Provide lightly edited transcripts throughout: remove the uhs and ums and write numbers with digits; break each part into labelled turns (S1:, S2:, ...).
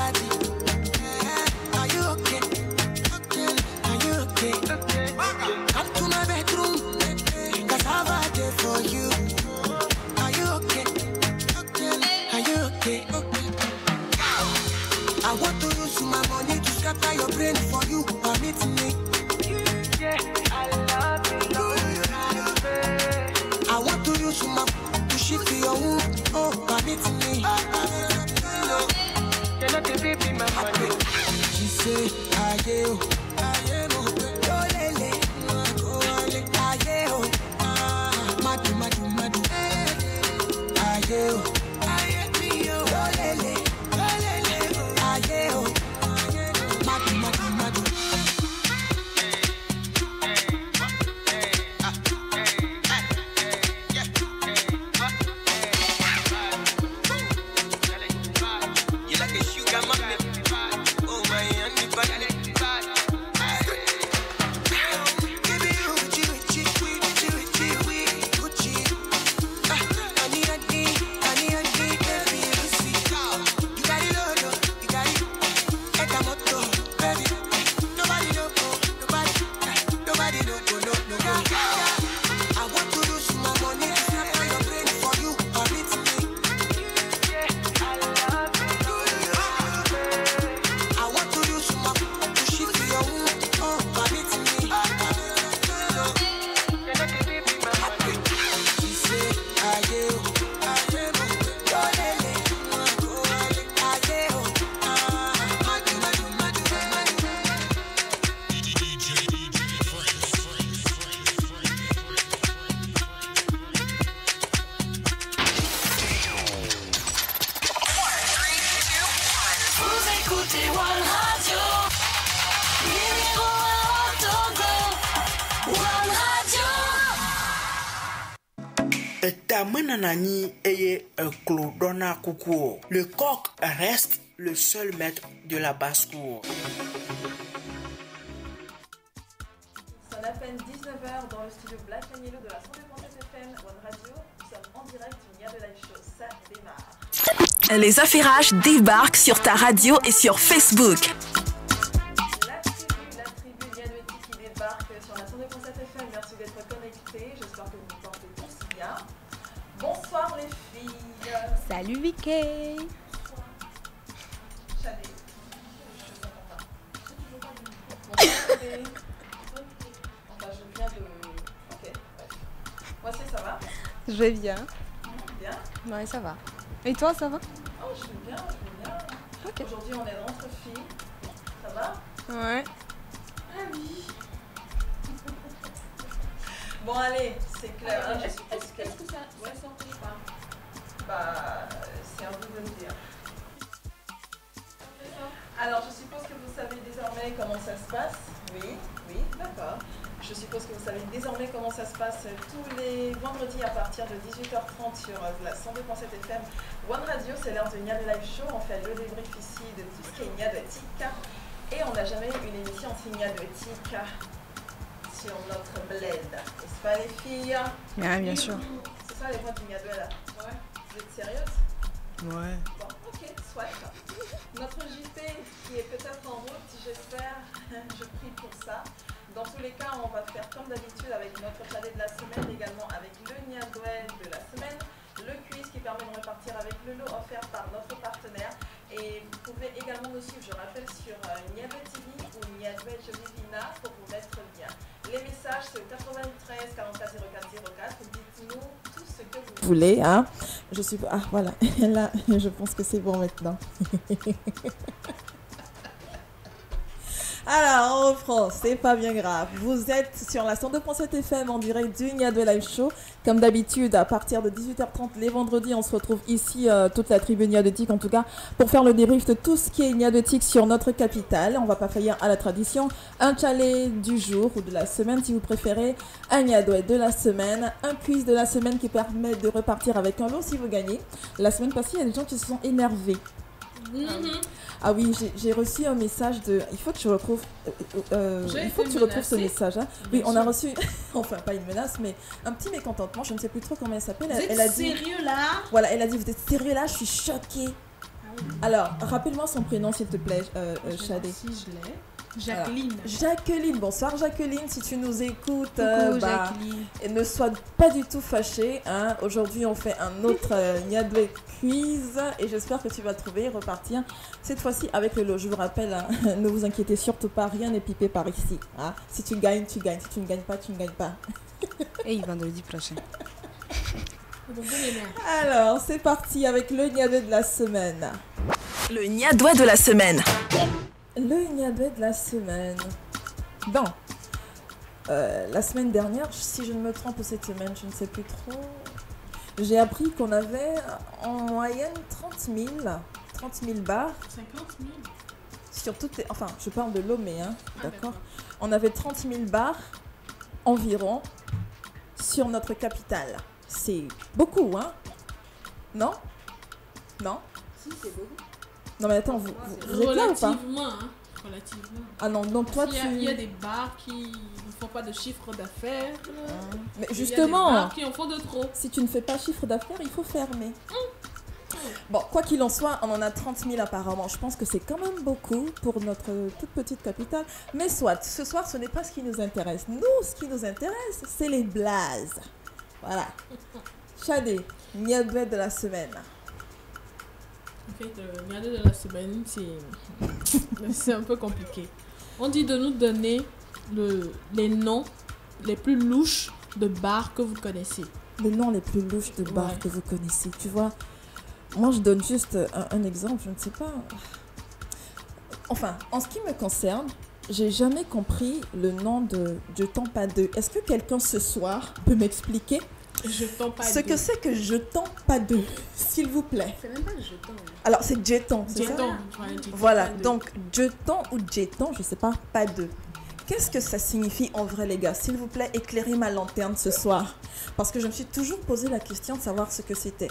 S1: body. Are you okay? Are you okay? Come to my bedroom, cause I've a day for you. Are you okay? Are you okay? I want to use my money to scatter your brain for you. Permit me. Yeah, I love you. I want to use my to shift your womb. Oh, permit me. You're not the baby, my money. She say, aye, oh, lele, aye, oh, madu, aye, oh, lele, aye, oh, madu.
S2: Le coq reste le seul maître de la basse-cour.
S3: C'est à peine 19h dans le studio Black & Yellow de la 102.7 FM One Radio. Nous sommes en direct du Nia de Live Show. Ça démarre.
S4: Les Affairages débarquent sur ta radio et sur Facebook.
S3: La tribu Nia de Ethique qui débarque sur la 102.7 FM. Merci d'être connectés. J'espère que vous vous portez tous bien. Bonsoir les filles.
S5: Salut Vicky.
S3: Bonsoir. Enfin, je viens de... Ok, ouais. Moi aussi, ça va?
S5: Je vais bien.
S3: Bien?
S5: Ouais, ça va. Et toi, ça va?
S3: Oh, je vais bien.
S5: Ok.
S3: Aujourd'hui, on est entre filles. Ça va?
S5: Ouais.
S3: Ah oui. Bon, allez, c'est clair. Hein,
S6: Est-ce que ça va sortir ou pas?
S3: Bah, c'est un peu de le dire. Alors, je suppose que vous savez désormais comment ça se passe. Oui, d'accord. Je suppose que vous savez désormais comment ça se passe tous les vendredis à partir de 18h30 sur la 102.7 FM One Radio. C'est l'heure de Nia de Live Show. On fait le débrief ici de tout ce qui est Nia de Tika. Et on n'a jamais eu une émission anti-Nia de Tika sur notre bled. N'est-ce pas les filles?
S5: Ouais, bien sûr.
S3: C'est ça les points du Nia de là? Ouais. Vous êtes sérieuses?
S5: Ouais.
S3: Bon, ok, soit. Notre JP qui est peut-être en route, j'espère, je prie pour ça. Dans tous les cas, on va faire comme d'habitude avec notre chalet de la semaine, également avec le Nia Duel de la semaine, le quiz qui permet de repartir avec le lot offert par notre partenaire. Et vous pouvez également nous suivre, je rappelle, sur Nia TV ou Nia Duel Vivina pour vous mettre bien. Les messages, c'est au 93 44 04 04. Dites-nous tout ce que vous voulez. Hein. Je suis... Ah, voilà. Là, je pense que c'est bon maintenant. Alors, on reprend, c'est pas bien grave. Vous êtes sur la 102.7 FM en direct du Nia de Live Show. Comme d'habitude, à partir de 18h30 les vendredis, on se retrouve ici, toute la tribu Nia de Tic en tout cas, pour faire le débrief de tout ce qui est Nia de Tic sur notre capitale. On va pas faillir à la tradition. Un chalet du jour ou de la semaine si vous préférez, un Nia de la semaine, un quiz de la semaine qui permet de repartir avec un lot si vous gagnez. La semaine passée, il y a des gens qui se sont énervés. Ah oui, j'ai reçu un message de... Il faut que je retrouve... il faut que tu retrouves ce message. Hein. Oui, on a reçu... Enfin, pas une menace, mais un petit mécontentement. Je ne sais plus trop comment elle s'appelle.
S6: Vous êtes
S3: elle a dit...
S6: sérieux là?
S3: Voilà, elle a dit, vous êtes sérieux là? Je suis choquée.
S6: Ah
S3: Alors, rappelle-moi son prénom, s'il te plaît, Shadé.
S6: Si je l'ai. Jacqueline.
S3: Jacqueline, bonsoir Jacqueline, si tu nous écoutes,
S5: Coucou, Jacqueline.
S3: et ne sois pas du tout fâchée. Hein. Aujourd'hui, on fait un autre Niadwe quiz et j'espère que tu vas trouver et repartir cette fois-ci avec le lot. Je vous rappelle, hein, ne vous inquiétez surtout pas, rien n'est pipé par ici. Hein. Si tu gagnes, tu gagnes. Si tu ne gagnes pas, tu ne gagnes pas.
S5: Et vendredi prochain.
S3: Alors, c'est parti avec le Niadwe de la semaine.
S4: Le Niadois de la semaine.
S3: Le Niadwe de la semaine. Bon, la semaine dernière, si je ne me trompe, ou cette semaine, je ne sais plus trop, j'ai appris qu'on avait en moyenne 30 000 bars
S6: 50 000.
S3: sur toutes les... Enfin, je parle de Lomé, hein,
S6: Ah,
S3: d'accord. On avait 30 000 bars environ sur notre capitale. C'est beaucoup, hein? Non? Non?
S6: Si, c'est beaucoup.
S3: Non mais attends, vous êtes là ou pas?
S6: Relativement, hein. Relativement.
S3: Ah non, donc toi
S6: Parce
S3: tu...
S6: qu'il y a des bars qui ne font pas de chiffre d'affaires.
S3: Mais
S6: Il y a des
S3: justement,
S6: bars qui en font de trop.
S3: si tu ne fais pas chiffre d'affaires, il faut fermer. Bon, quoi qu'il en soit, on en a 30 000 apparemment. Je pense que c'est quand même beaucoup pour notre toute petite capitale. Mais soit, ce soir, ce n'est pas ce qui nous intéresse. Nous, ce qui nous intéresse, c'est les blazes. Voilà. Shadé, Niadwe de la semaine.
S6: En fait, le Niadwe de la semaine, c'est un peu compliqué. On dit de nous donner les noms les plus louches de bars que vous connaissez.
S3: Les noms les plus louches de bars
S6: Ouais.
S3: que vous connaissez. Tu vois, moi, je donne juste un exemple, je ne sais pas. Enfin, en ce qui me concerne, j'ai jamais compris le nom de Je tends pas deux. Est-ce que quelqu'un ce soir peut m'expliquer
S6: Je t'en pas
S3: ce que c'est que Je tends pas deux, s'il vous plaît?
S5: C'est même pas le jeton.
S3: Alors, c'est jeton, c'est ça?
S6: Jeton.
S3: Voilà, donc jeton ou jeton, je sais pas, pas deux. Qu'est-ce que ça signifie en vrai, les gars? S'il vous plaît, éclairez ma lanterne ce soir. Parce que je me suis toujours posé la question de savoir ce que c'était.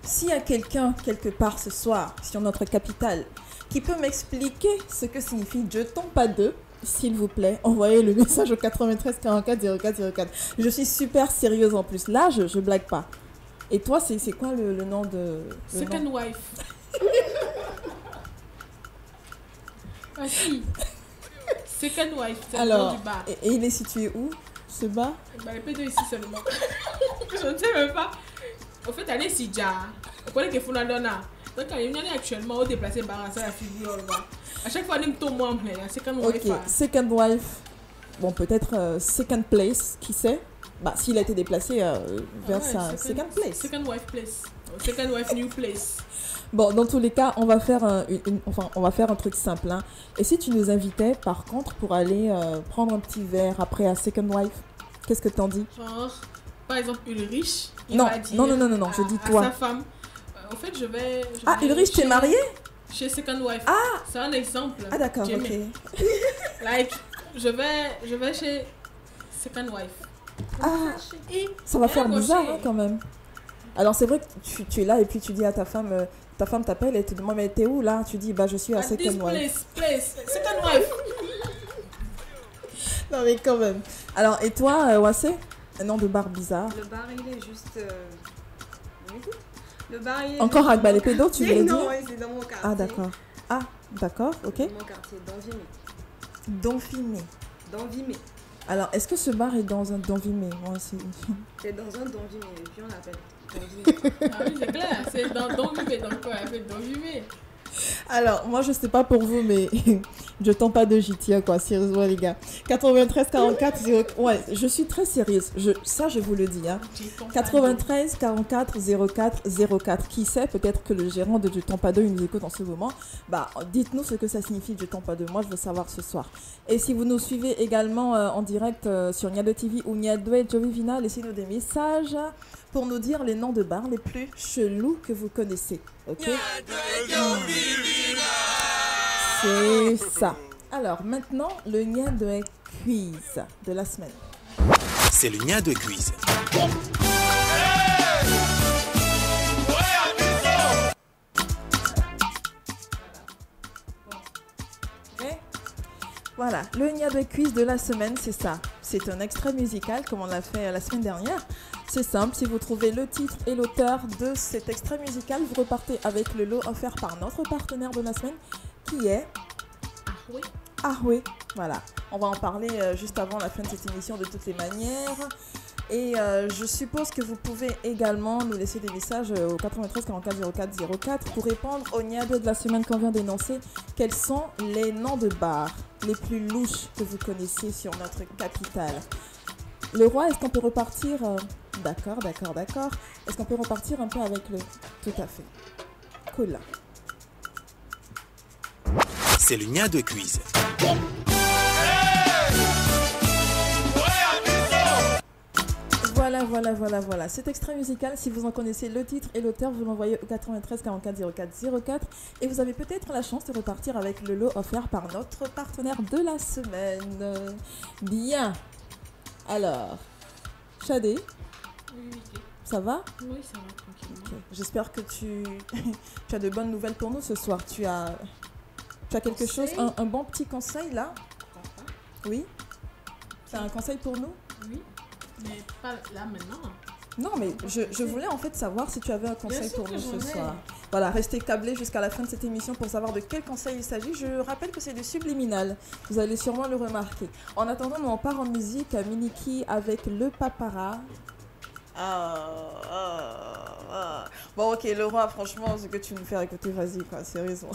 S3: S'il y a quelqu'un quelque part ce soir, sur notre capitale, qui peut m'expliquer ce que signifie jeton pas deux, s'il vous plaît, envoyez le message au 93 44 04 04. Je suis super sérieuse en plus. Là, je blague pas. Et toi, c'est quoi le nom de... le nom
S6: Second wife. Ah si. Second wife, c'est le nom
S3: Alors,
S6: du bar.
S3: et il est situé où, ce bar?
S6: Bah, le P2 ici seulement. Je ne sais même pas. Au fait, allez si déjà. Vous connaissez que Funadona. Donc, quand il y a actuellement au déplacé bar, ça la figure. À chaque fois, on aime tout moi, mais second
S3: Ok,
S6: wife.
S3: second wife. Bon, peut-être second place, qui sait? Bah, s'il a été déplacé vers sa second place.
S6: Second wife place. Second wife new place.
S3: Bon, dans tous les cas, on va faire on va faire un truc simple. Hein. Et si tu nous invitais, par contre, pour aller prendre un petit verre après à second wife, qu'est-ce que t'en dis?
S6: Genre, par exemple, Ulrich. Il
S3: Non,
S6: va dire
S3: non, je dis toi.
S6: À sa femme. Au fait, je vais.
S3: Ah, Ulrich, t'es marié?
S6: Chez Second Wife.
S3: Ah!
S6: C'est un exemple.
S3: Ah, d'accord,
S6: J'ai
S3: ok.
S6: aimé. Like, je vais chez Second Wife.
S3: Ah,
S6: Et
S3: ça va
S6: elle
S3: faire
S6: a
S3: bizarre
S6: coché.
S3: hein, quand même. Alors, c'est vrai que tu es là et puis tu dis à ta femme t'appelle et te demande, mais t'es où là? Tu dis, bah, je suis à
S6: At this
S3: second wife.
S6: place. Second Wife.
S3: Non, mais quand même. Alors, et toi, Wassé? Un nom de bar bizarre.
S5: Le bar, il est juste. Le bar, il est.
S3: Encore à les pédos, tu voulais
S5: Non,
S3: dire?
S5: ouais, c'est dans mon quartier.
S3: Ah, d'accord. Ah, d'accord, ok.
S5: Dans mon quartier, Danvimé.
S3: Dauphiné.
S5: Danvimé.
S3: Alors, est-ce que ce bar est dans un Dauphiné? Moi aussi.
S5: C'est dans un Danvimé, et puis on l'appelle Danvimé.
S6: Ah oui, c'est clair. C'est dans Vimé. Donc, quoi? Elle fait dans Vimé.
S3: Alors, moi, je sais pas pour vous, mais je tends pas de JT, quoi, sérieusement, les gars. 93 44 0... Ouais, je suis très sérieuse. Ça, je vous le dis, hein. 93 44 04 04. Qui sait, peut-être que le gérant de Je tends pas d'eux, il nous écoute en ce moment. Bah, dites-nous ce que ça signifie Je tends pas d'eux. Moi, je veux savoir ce soir. Et si vous nous suivez également en direct sur Niadwe TV ou Niadwe Jovivina, laissez-nous des messages pour nous dire les noms de bars les plus chelous que vous connaissez. Ok? C'est ça. Alors, maintenant, le Niadwe quiz de la semaine.
S7: C'est le Niadwe quiz.
S3: Ok. Voilà, le Niadwe quiz de la semaine, c'est ça. C'est un extrait musical, comme on l'a fait la semaine dernière. C'est simple, si vous trouvez le titre et l'auteur de cet extrait musical, vous repartez avec le lot offert par notre partenaire de la semaine qui est Ahoué. Voilà, on va en parler juste avant la fin de cette émission de toutes les manières. Et je suppose que vous pouvez également nous laisser des messages au 93 44 04 04 pour répondre au niado de la semaine qu'on vient d'énoncer. Quels sont les noms de bars les plus louches que vous connaissez sur notre capitale? Le roi, est-ce qu'on peut repartir D'accord. Est-ce qu'on peut repartir un peu avec le... Tout à fait. Cool.
S7: C'est le Nia de Quiz.
S3: Voilà. Cet extrait musical, si vous en connaissez le titre et l'auteur, vous l'envoyez au 93 44 04 04 et vous avez peut-être la chance de repartir avec le lot offert par notre partenaire de la semaine. Bien. Alors, Chadé, ça va?
S6: Oui, ça va, tranquillement.
S3: Okay. J'espère que tu as de bonnes nouvelles pour nous ce soir. Tu as quelque chose, un bon petit conseil là? Oui? Tu as un conseil pour nous?
S6: Oui, mais pas là maintenant.
S3: Non, mais je voulais en fait savoir si tu avais un conseil pour nous ce soir. Voilà, restez câblés jusqu'à la fin de cette émission pour savoir de quel conseil il s'agit. Je rappelle que c'est du subliminal. Vous allez sûrement le remarquer. En attendant, nous on part en musique. Miniki avec le papara. Bon, ok, le roi, franchement, ce que tu nous fais écouter, vas-y, quoi, sérieusement.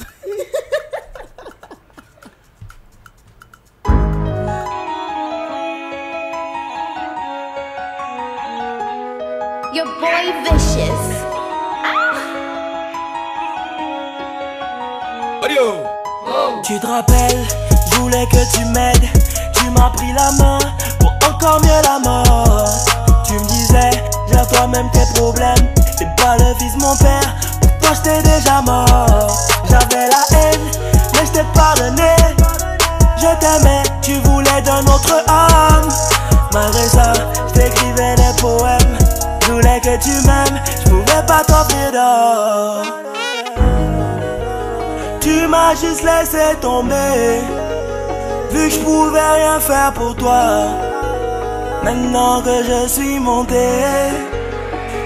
S8: Your boy vicious.
S9: Tu te rappelles, je voulais que tu m'aides. Tu m'as pris la main pour encore mieux la mort. Tu me disais, gère toi-même tes problèmes. T'es pas le fils de mon père, pour toi j'étais déjà mort. J'avais la haine, mais je t'ai pardonné. Je t'aimais, tu voulais d'un autre homme. Malgré ça, je t'écrivais des poèmes. Je voulais que tu m'aimes, je pouvais pas t'offrir d'or. Tu m'as juste laissé tomber, vu que je pouvais rien faire pour toi. Maintenant que je suis monté,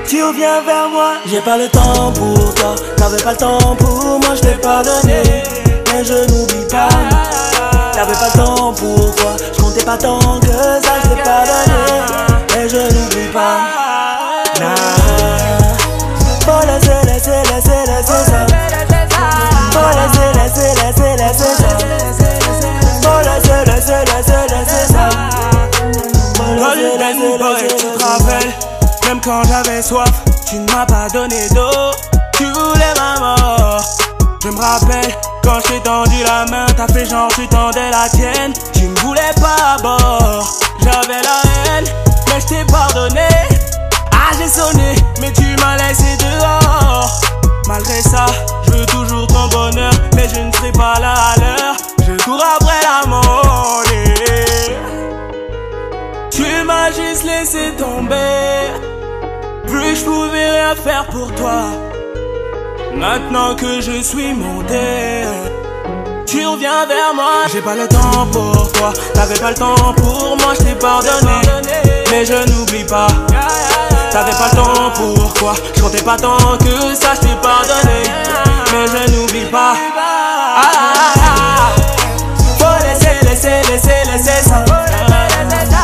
S9: tu reviens vers moi. J'ai pas le temps pour toi, t'avais pas le temps pour moi, je t'ai pardonné. Mais je n'oublie pas, t'avais pas le temps pour toi, je comptais pas tant que ça, je t'ai pardonné. Mais je n'oublie pas. Nah. Faut laisser ça. Faut laisser ça. Faut laisser ça. Tu te rappelles, même quand j'avais soif, tu ne m'as pas donné d'eau. Tu voulais ma mort. Je me rappelle, quand je t'ai tendu la main, t'as fait genre tu tendais la tienne. Tu ne voulais pas à bord. J'avais la haine, mais je t'ai pardonné. J'ai sonné, mais tu m'as laissé dehors. Malgré ça, je veux toujours ton bonheur, mais je ne serai pas là à l'heure. Je cours après la monnaie. Tu m'as juste laissé tomber, plus que je pouvais rien faire pour toi. Maintenant que je suis monté, tu reviens vers moi. J'ai pas le temps pour toi, t'avais pas le temps pour moi, je t'ai pardonné. Mais je n'oublie pas, t'avais pas le temps, pourquoi? Je comptais pas tant que ça, je t'ai pardonné. Mais je n'oublie pas. Faut laisser ça.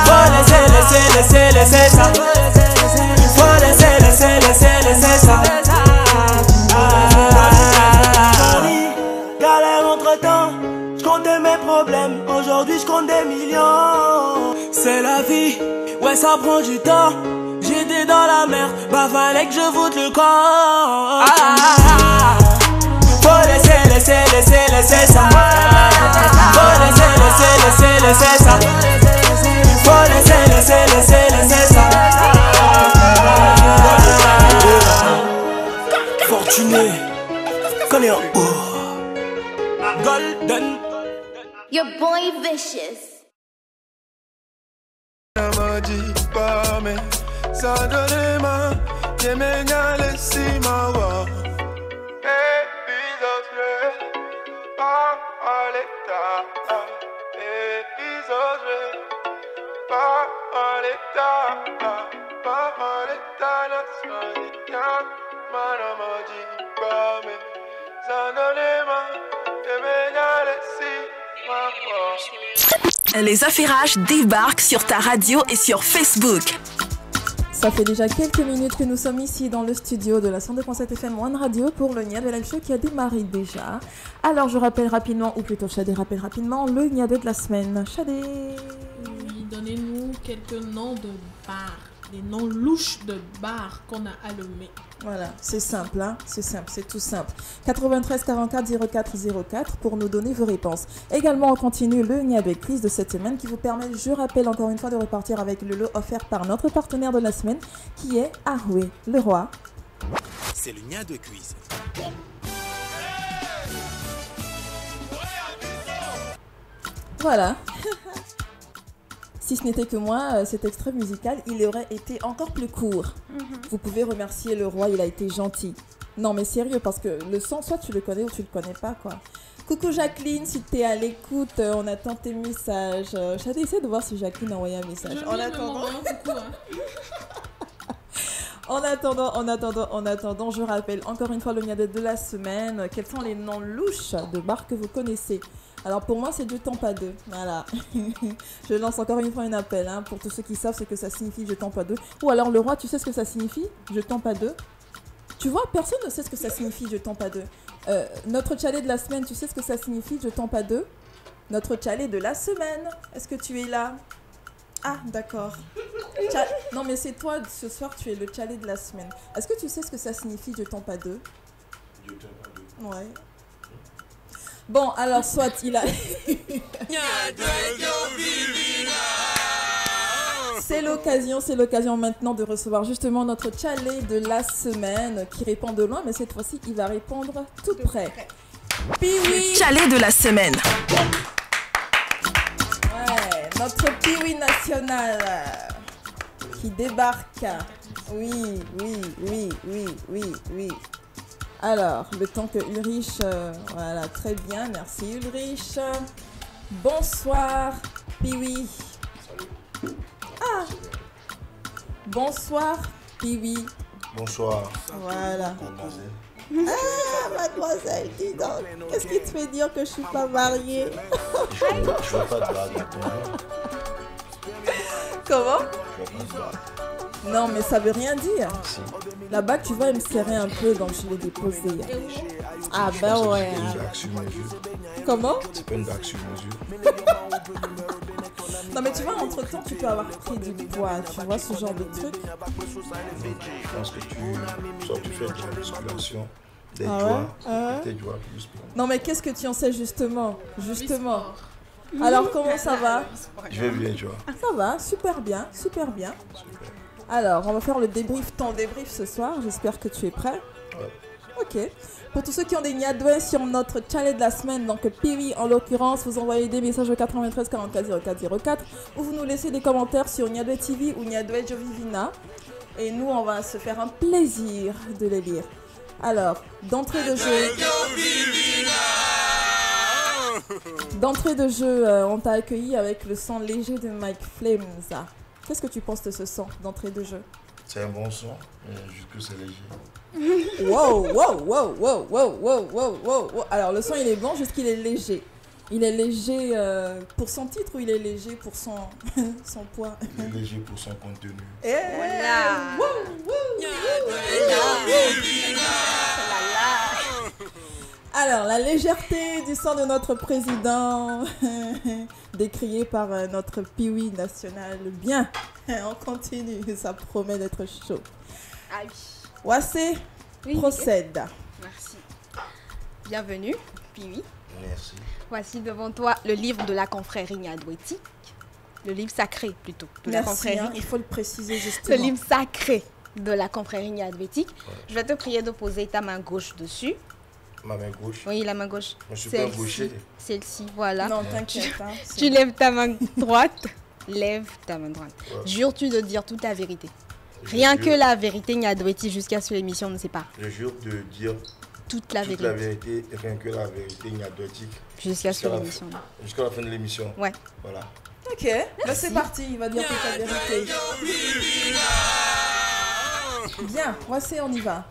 S9: Faut laisser ça. Faut laisser ça. Galère entre temps, je comptais mes problèmes. Aujourd'hui je compte des millions. C'est la vie, ouais ça prend du temps. J'étais dans la merde, bah fallait que je voûte le corps. Faut laisser ça. Faut laisser ça. Faut laisser ça. Fortuné, connais en haut. Golden.
S8: Your boy vicious.
S10: Sadolema, Yemenya Lessima wa Episode Parleta Episode Parleta
S4: Les Affairages débarquent sur ta radio et sur Facebook.
S3: Ça fait déjà quelques minutes que nous sommes ici dans le studio de la 102.7 FM One Radio pour le Nia de Live Show qui a démarré déjà. Alors je rappelle rapidement, ou plutôt Shadé rappelle rapidement, le Nia de la semaine. Shadé.
S6: Oui, donnez-nous quelques noms de bars, des noms louches de bars qu'on a allumés.
S3: Voilà, c'est simple, hein, c'est tout simple. 93 44 04 04 pour nous donner vos réponses. Également, on continue le Nia de quiz de cette semaine qui vous permet, je rappelle encore une fois, de repartir avec le lot offert par notre partenaire de la semaine qui est Aroué, le roi.
S7: C'est le Nia de quiz.
S3: Voilà. Si ce n'était que moi, cet extrait musical, il aurait été encore plus court. Vous pouvez remercier le roi, il a été gentil. Non mais sérieux, parce que le son, soit tu le connais ou tu le connais pas, quoi. Coucou Jacqueline, si t'es à l'écoute, on attend tes messages. J'allais essayer de voir si Jacqueline a envoyé un message. En attendant, je rappelle encore une fois le Nia de la semaine. Quels sont les noms louches de bars que vous connaissez? Alors pour moi c'est du temps pas deux, voilà. Je lance encore une fois un appel, hein, pour tous ceux qui savent ce que ça signifie je temps pas deux. Ou alors le roi, tu sais ce que ça signifie je temps pas deux? Tu vois, personne ne sait ce que ça signifie je temps pas deux. Notre chalet de la semaine, tu sais ce que ça signifie je temps pas deux? Notre chalet de la semaine, est-ce que tu es là? Ah d'accord. Non mais c'est toi ce soir, tu es le chalet de la semaine. Est-ce que tu sais ce que ça signifie je temps pas deux? Je temps pas deux. Ouais. Bon, alors, soit il a... C'est l'occasion maintenant de recevoir justement notre chalet de la semaine qui répond de loin, mais cette fois-ci, il va répondre tout près. Piwi.
S4: Chalet de la semaine.
S3: Ouais, notre Piwi national qui débarque. Oui. Alors, le temps que Ulrich... voilà, très bien, merci Ulrich. Bonsoir, Piwi.
S11: Salut.
S3: Ah. Bonsoir, Piwi.
S11: Bonsoir.
S3: Voilà.
S11: Mademoiselle.
S3: Ah, mademoiselle, dis donc. Qu'est-ce qui te fait dire que je suis pas mariée?
S11: Je veux pas de blague maintenant.
S3: Comment?
S11: Je veux pas de blague.
S3: Non, mais ça veut rien dire.
S11: Si.
S3: Là-bas, tu vas me serrer un peu, donc je l'ai déposé. Ah ben ouais.
S11: C'est pas une blague sur mesure.
S3: Comment?
S11: C'est pas une blague sur mesure.
S3: Non mais tu vois, entre-temps, tu peux avoir pris du poids, tu vois, ce genre de truc.
S11: Je pense que tu fais de la musculation, des
S3: tes
S11: doigts plus.
S3: Non mais qu'est-ce que tu en sais justement? Alors comment ça va?
S11: Je vais bien, tu vois.
S3: Ça va, super bien. Alors, on va faire le débrief, ton débrief ce soir. J'espère que tu es prêt.
S11: Ouais.
S3: Ok. Pour tous ceux qui ont des niadoués sur notre chalet de la semaine, donc Piwi en l'occurrence, vous envoyez des messages au 93 44 04 04 ou vous nous laissez des commentaires sur Niadoué TV ou Niadoué Jovivina. Et nous, on va se faire un plaisir de les lire. Alors, d'entrée de jeu, on t'a accueilli avec le son léger de Mike Flames. Qu'est-ce que tu penses de ce son d'entrée de jeu?
S11: C'est un bon son, mais juste que c'est léger.
S3: Wow. Alors le son il est bon, juste qu'il est léger. Il est léger pour son titre ou il est léger pour son poids?
S11: Il est léger pour son contenu.
S3: Alors, la légèreté du sang de notre président, décrié par notre Piwi national. Bien, on continue, ça promet d'être chaud.
S5: Ah oui.
S3: Wassé, procède.
S5: Merci. Bienvenue, Piwi.
S11: Merci.
S5: Voici devant toi le livre de la confrérie niadouétique. Le livre sacré, plutôt, de la confrérie.
S3: Hein, il faut le préciser justement.
S5: Le livre sacré de la confrérie niadouétique. Ouais. Je vais te prier de poser ta main gauche dessus.
S11: Ma main gauche?
S5: Oui, la main gauche.
S11: Je suis pas gaucher.
S5: Celle-ci, voilà.
S3: Non, t'inquiète.
S5: Tu lèves ta main droite. Lève ta main droite. Ouais. Jures-tu de dire toute la vérité? Rien que la vérité, niadouétique, jusqu'à ce que l'émission ne sait pas.
S11: Je jure de dire
S5: toute la vérité.
S11: La vérité, rien que la vérité, niadouétique.
S5: Jusqu'à ce que l'émission.
S11: Jusqu'à la fin de l'émission.
S5: Ouais.
S11: Voilà.
S3: Ok, là c'est parti, il va dire toute la vérité. Bien, voici, on y va.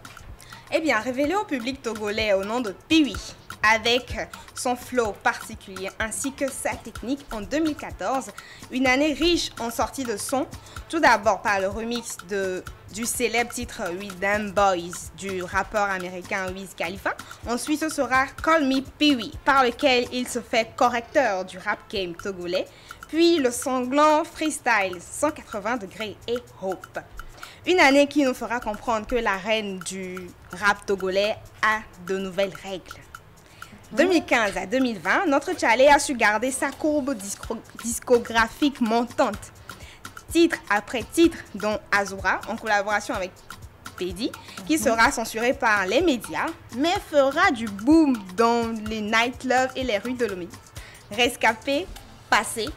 S5: Eh bien, révélé au public togolais au nom de Piwi, avec son flow particulier ainsi que sa technique en 2014. Une année riche en sorties de son, tout d'abord par le remix du célèbre titre We Damn Boys du rappeur américain Wiz Khalifa. Ensuite, ce sera Call Me Pee-wee, par lequel il se fait correcteur du rap game togolais. Puis le sanglant freestyle 180 degrés et Hope. Une année qui nous fera comprendre que la reine du rap togolais a de nouvelles règles. 2015 à 2020, notre Tchale a su garder sa courbe discographique montante. Titre après titre, dont Azura, en collaboration avec Pedi, qui sera censuré par les médias, mais fera du boom dans les nightclubs et les rues de Lomé. Rescapé, passé,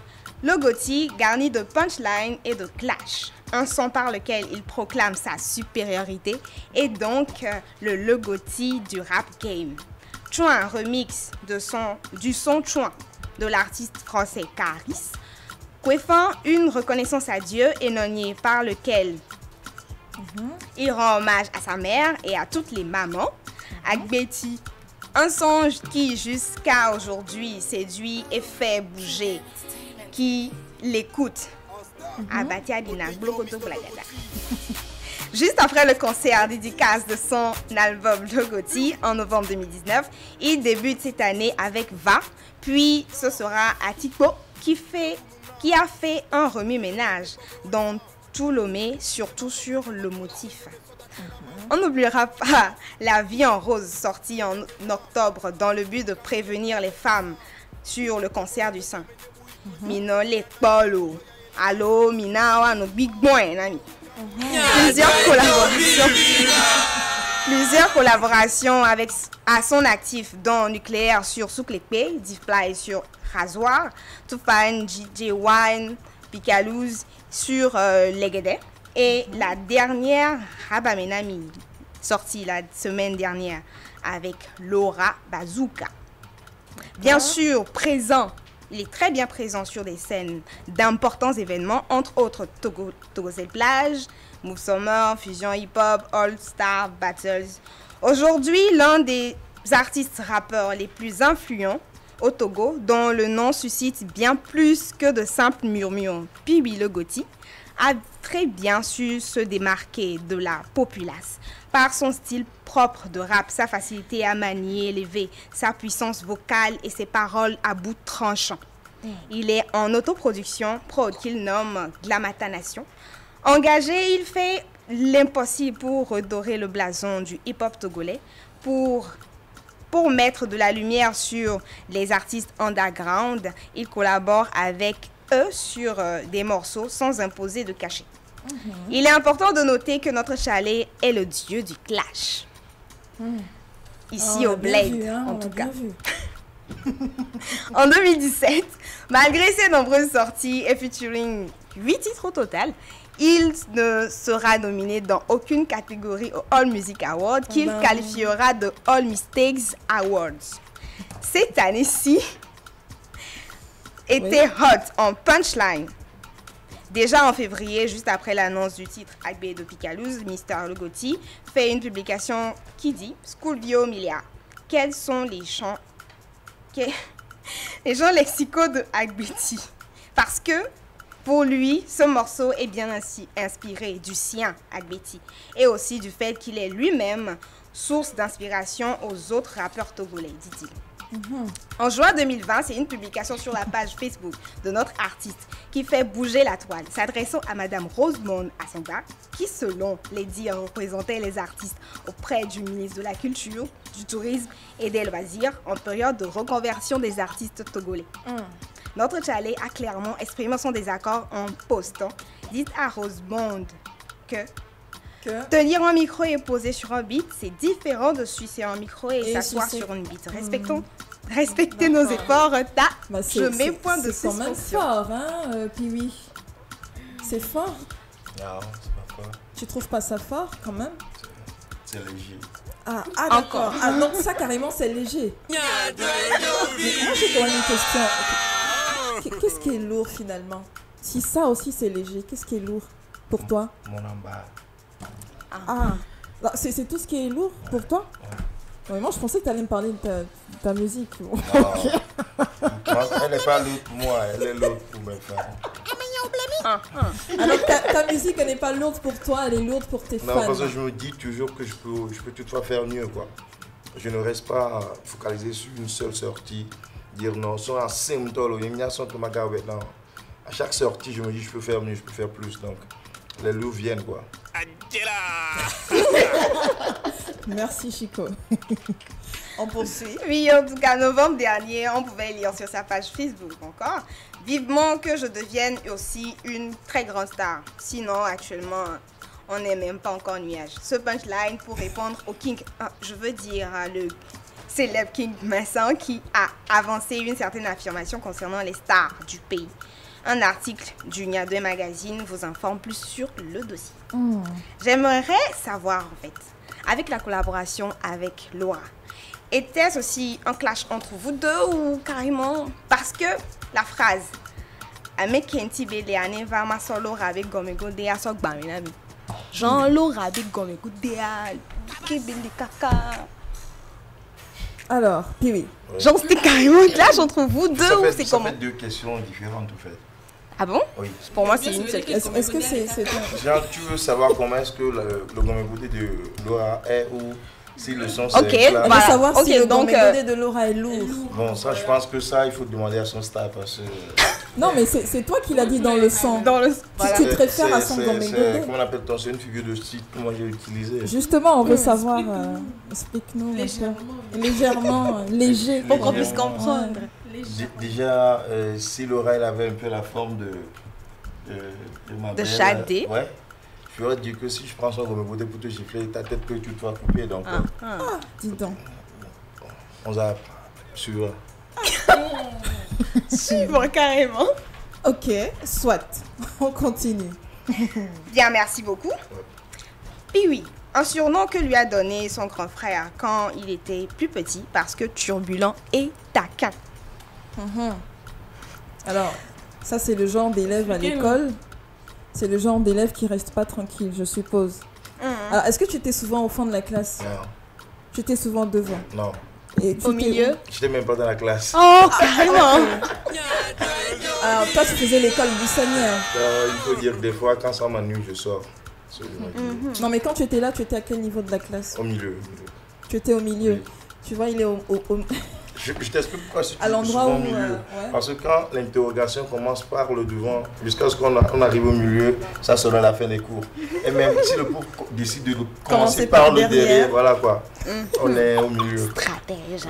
S5: le Gotti garni de punchline et de clash. Un son par lequel il proclame sa supériorité et donc le Gotti du rap game. Chouin remix du son Chouin de l'artiste français Caris. Kwefan, une reconnaissance à Dieu et Nonier par lequel il rend hommage à sa mère et à toutes les mamans. Agbeti, un songe qui jusqu'à aujourd'hui séduit et fait bouger. Qui l'écoute. Juste après le concert dédicace de son album Le Gotti en novembre 2019, il débute cette année avec Va, puis ce sera Atiko qui a fait un remue-ménage dans tout Lomé, surtout sur le motif. On n'oubliera pas La vie en rose sortie en octobre dans le but de prévenir les femmes sur le cancer du sein. Mino les polo. Allo, Mina, no big boy, nami. Plusieurs collaborations à son actif, dont Nucléaire sur Souklepe, Diffly sur Rasoir, Toufan, DJ Wine, Picalouz sur Legede, et la dernière Rabamenami, sortie la semaine dernière avec Laura Bazooka. Bien sûr, il est très bien présent sur des scènes d'importants événements, entre autres Togosel Plage, Move Summer, Fusion Hip Hop, All Star Battles. Aujourd'hui, l'un des artistes rappeurs les plus influents au Togo, dont le nom suscite bien plus que de simples murmures, Pee-wee le Gotti, a très bien su se démarquer de la populace par son style propre de rap, sa facilité à manier, élever, sa puissance vocale et ses paroles à bout tranchant. Il est en autoproduction, prod qu'il nomme Glamata Nation. Engagé, il fait l'impossible pour redorer le blason du hip-hop togolais, pour mettre de la lumière sur les artistes underground. Il collabore avec eux sur des morceaux sans imposer de cachet. Il est important de noter que notre Chalet est le dieu du clash. Ici au Blade, en tout cas. En 2017, malgré ses nombreuses sorties et featuring 8 titres au total, il ne sera nominé dans aucune catégorie au All Music Award qu'il qualifiera de All Mistakes Awards. Cette année-ci était hot en punchline. Déjà en février, juste après l'annonce du titre Agbe de Picalouz, Mister Le Gotti fait une publication qui dit « Schoolvio Milia, quels sont les chants lexicaux de Agbeti ?» Parce que, pour lui, ce morceau est bien ainsi inspiré du sien, Agbeti, et aussi du fait qu'il est lui-même source d'inspiration aux autres rappeurs togolais, dit-il. En juin 2020, c'est une publication sur la page Facebook de notre artiste qui fait bouger la toile, s'adressant à Madame Rosemonde Assanga, qui, selon les dires, représentait les artistes auprès du ministre de la Culture, du Tourisme et des Loisirs en période de reconversion des artistes togolais. Notre Chalet a clairement exprimé son désaccord en postant « Dites à Rosemonde que tenir un micro et poser sur un beat, c'est différent de sucer un micro et s'asseoir sur une beat. Respectez nos efforts, je mets point de suspension.
S3: C'est quand même fort, hein, Pee-wee. C'est fort.
S11: Non, c'est pas fort.
S3: Tu trouves pas ça fort, quand même?
S11: C'est léger.
S3: Ah d'accord. Ah, donc ça, carrément, c'est léger. Mais moi, j'ai quand même une question. Qu'est-ce qui est lourd, finalement? Si ça aussi, c'est léger, qu'est-ce qui est lourd pour toi?
S11: Mon embarras.
S3: Ah, c'est tout ce qui est lourd pour toi? Ouais, moi, je pensais que tu allais me parler de ta musique.
S11: Non. Elle n'est pas lourde pour moi, elle est lourde pour mes fans.
S3: Alors, ta musique, elle n'est pas lourde pour toi, elle est lourde pour tes fans.
S11: Non, parce que je me dis toujours que je peux toutefois faire mieux, quoi. Je ne reste pas focalisé sur une seule sortie. Dire non, sont en simtolo, il y a son tomaga maintenant. À chaque sortie, je me dis je peux faire mieux, je peux faire plus. Donc, les loups viennent, quoi.
S3: Merci Chico. On poursuit.
S5: Oui, en tout cas, novembre dernier, on pouvait lire sur sa page Facebook encore. Vivement que je devienne aussi une très grande star. Sinon, actuellement, on n'est même pas encore nuage. Ce punchline pour répondre au King, je veux dire le célèbre King Vincent qui a avancé une certaine affirmation concernant les stars du pays. Un article du Nia 2 Magazine vous informe plus sur le dossier. J'aimerais savoir en fait, avec la collaboration avec Laura, était-ce aussi un clash entre vous deux ou carrément parce que la phrase Amekenti Beleane va ma solo avec Gomego Dea sok Baminami. Jean Laura avec Gomego Dea Kebele Kaka.
S3: Alors, puis oui.
S5: Genre c'était carrément un clash entre vous deux ou c'est comment?
S11: Ça fait deux questions différentes en fait.
S5: Ah bon?
S11: Oui.
S5: Pour moi c'est une seule question.
S3: Est-ce que c'est
S11: Genre, tu veux savoir comment est-ce que le Gomego de Laura est ou si le son c'est
S5: Ok,
S11: clair.
S3: On veut savoir si le
S5: donc,
S3: Gomego de Laura est lourd.
S11: Bon, ça je pense que ça il faut demander à son staff parce que...
S3: Non, mais c'est toi qui l'as dit dans le son. Tu te réfères à son Gomego.
S11: Comment on appelle ton, c'est une figure de style que moi j'ai utilisée.
S3: Justement, on veut savoir, explique-nous. Légèrement, léger.
S5: Pour qu'on puisse comprendre.
S11: Déjà, si Laura elle avait un peu la forme de ma belle,
S5: Shadé.
S11: Ouais. Je vais dire que si je prends son Gomego pour te gifler, ta tête que tu dois couper. Donc,
S3: dis donc.
S11: On a suivre.
S5: Suivre carrément.
S3: Ok, soit. On continue.
S5: Bien, merci beaucoup. Puis oui, un surnom que lui a donné son grand frère quand il était plus petit parce que turbulent et taquin.
S3: Alors, ça c'est le genre d'élève à l'école. C'est le genre d'élève qui reste pas tranquille, je suppose. Alors, est-ce que tu étais souvent au fond de la classe?
S11: Non.
S3: Tu étais souvent devant?
S11: Non.
S3: Et
S5: Au milieu?
S11: Je n'étais même pas dans la classe.
S5: Oh, carrément.
S3: Alors, toi, tu faisais l'école buissonnière.
S11: Il faut dire que des fois, quand ça m'ennuie, je sors.
S3: Non, mais quand tu étais là, tu étais à quel niveau de la classe?
S11: Au milieu.
S3: Tu étais au milieu. Oui. Tu vois, il est au...
S11: Je t'explique pourquoi je suis
S3: à l'endroit où...
S11: au milieu. Parce que quand l'interrogation commence par le devant, jusqu'à ce qu'on arrive au milieu, ça sera la fin des cours. Et même si le cours décide de commencer par le derrière, voilà quoi. On est au milieu.
S5: Stratège.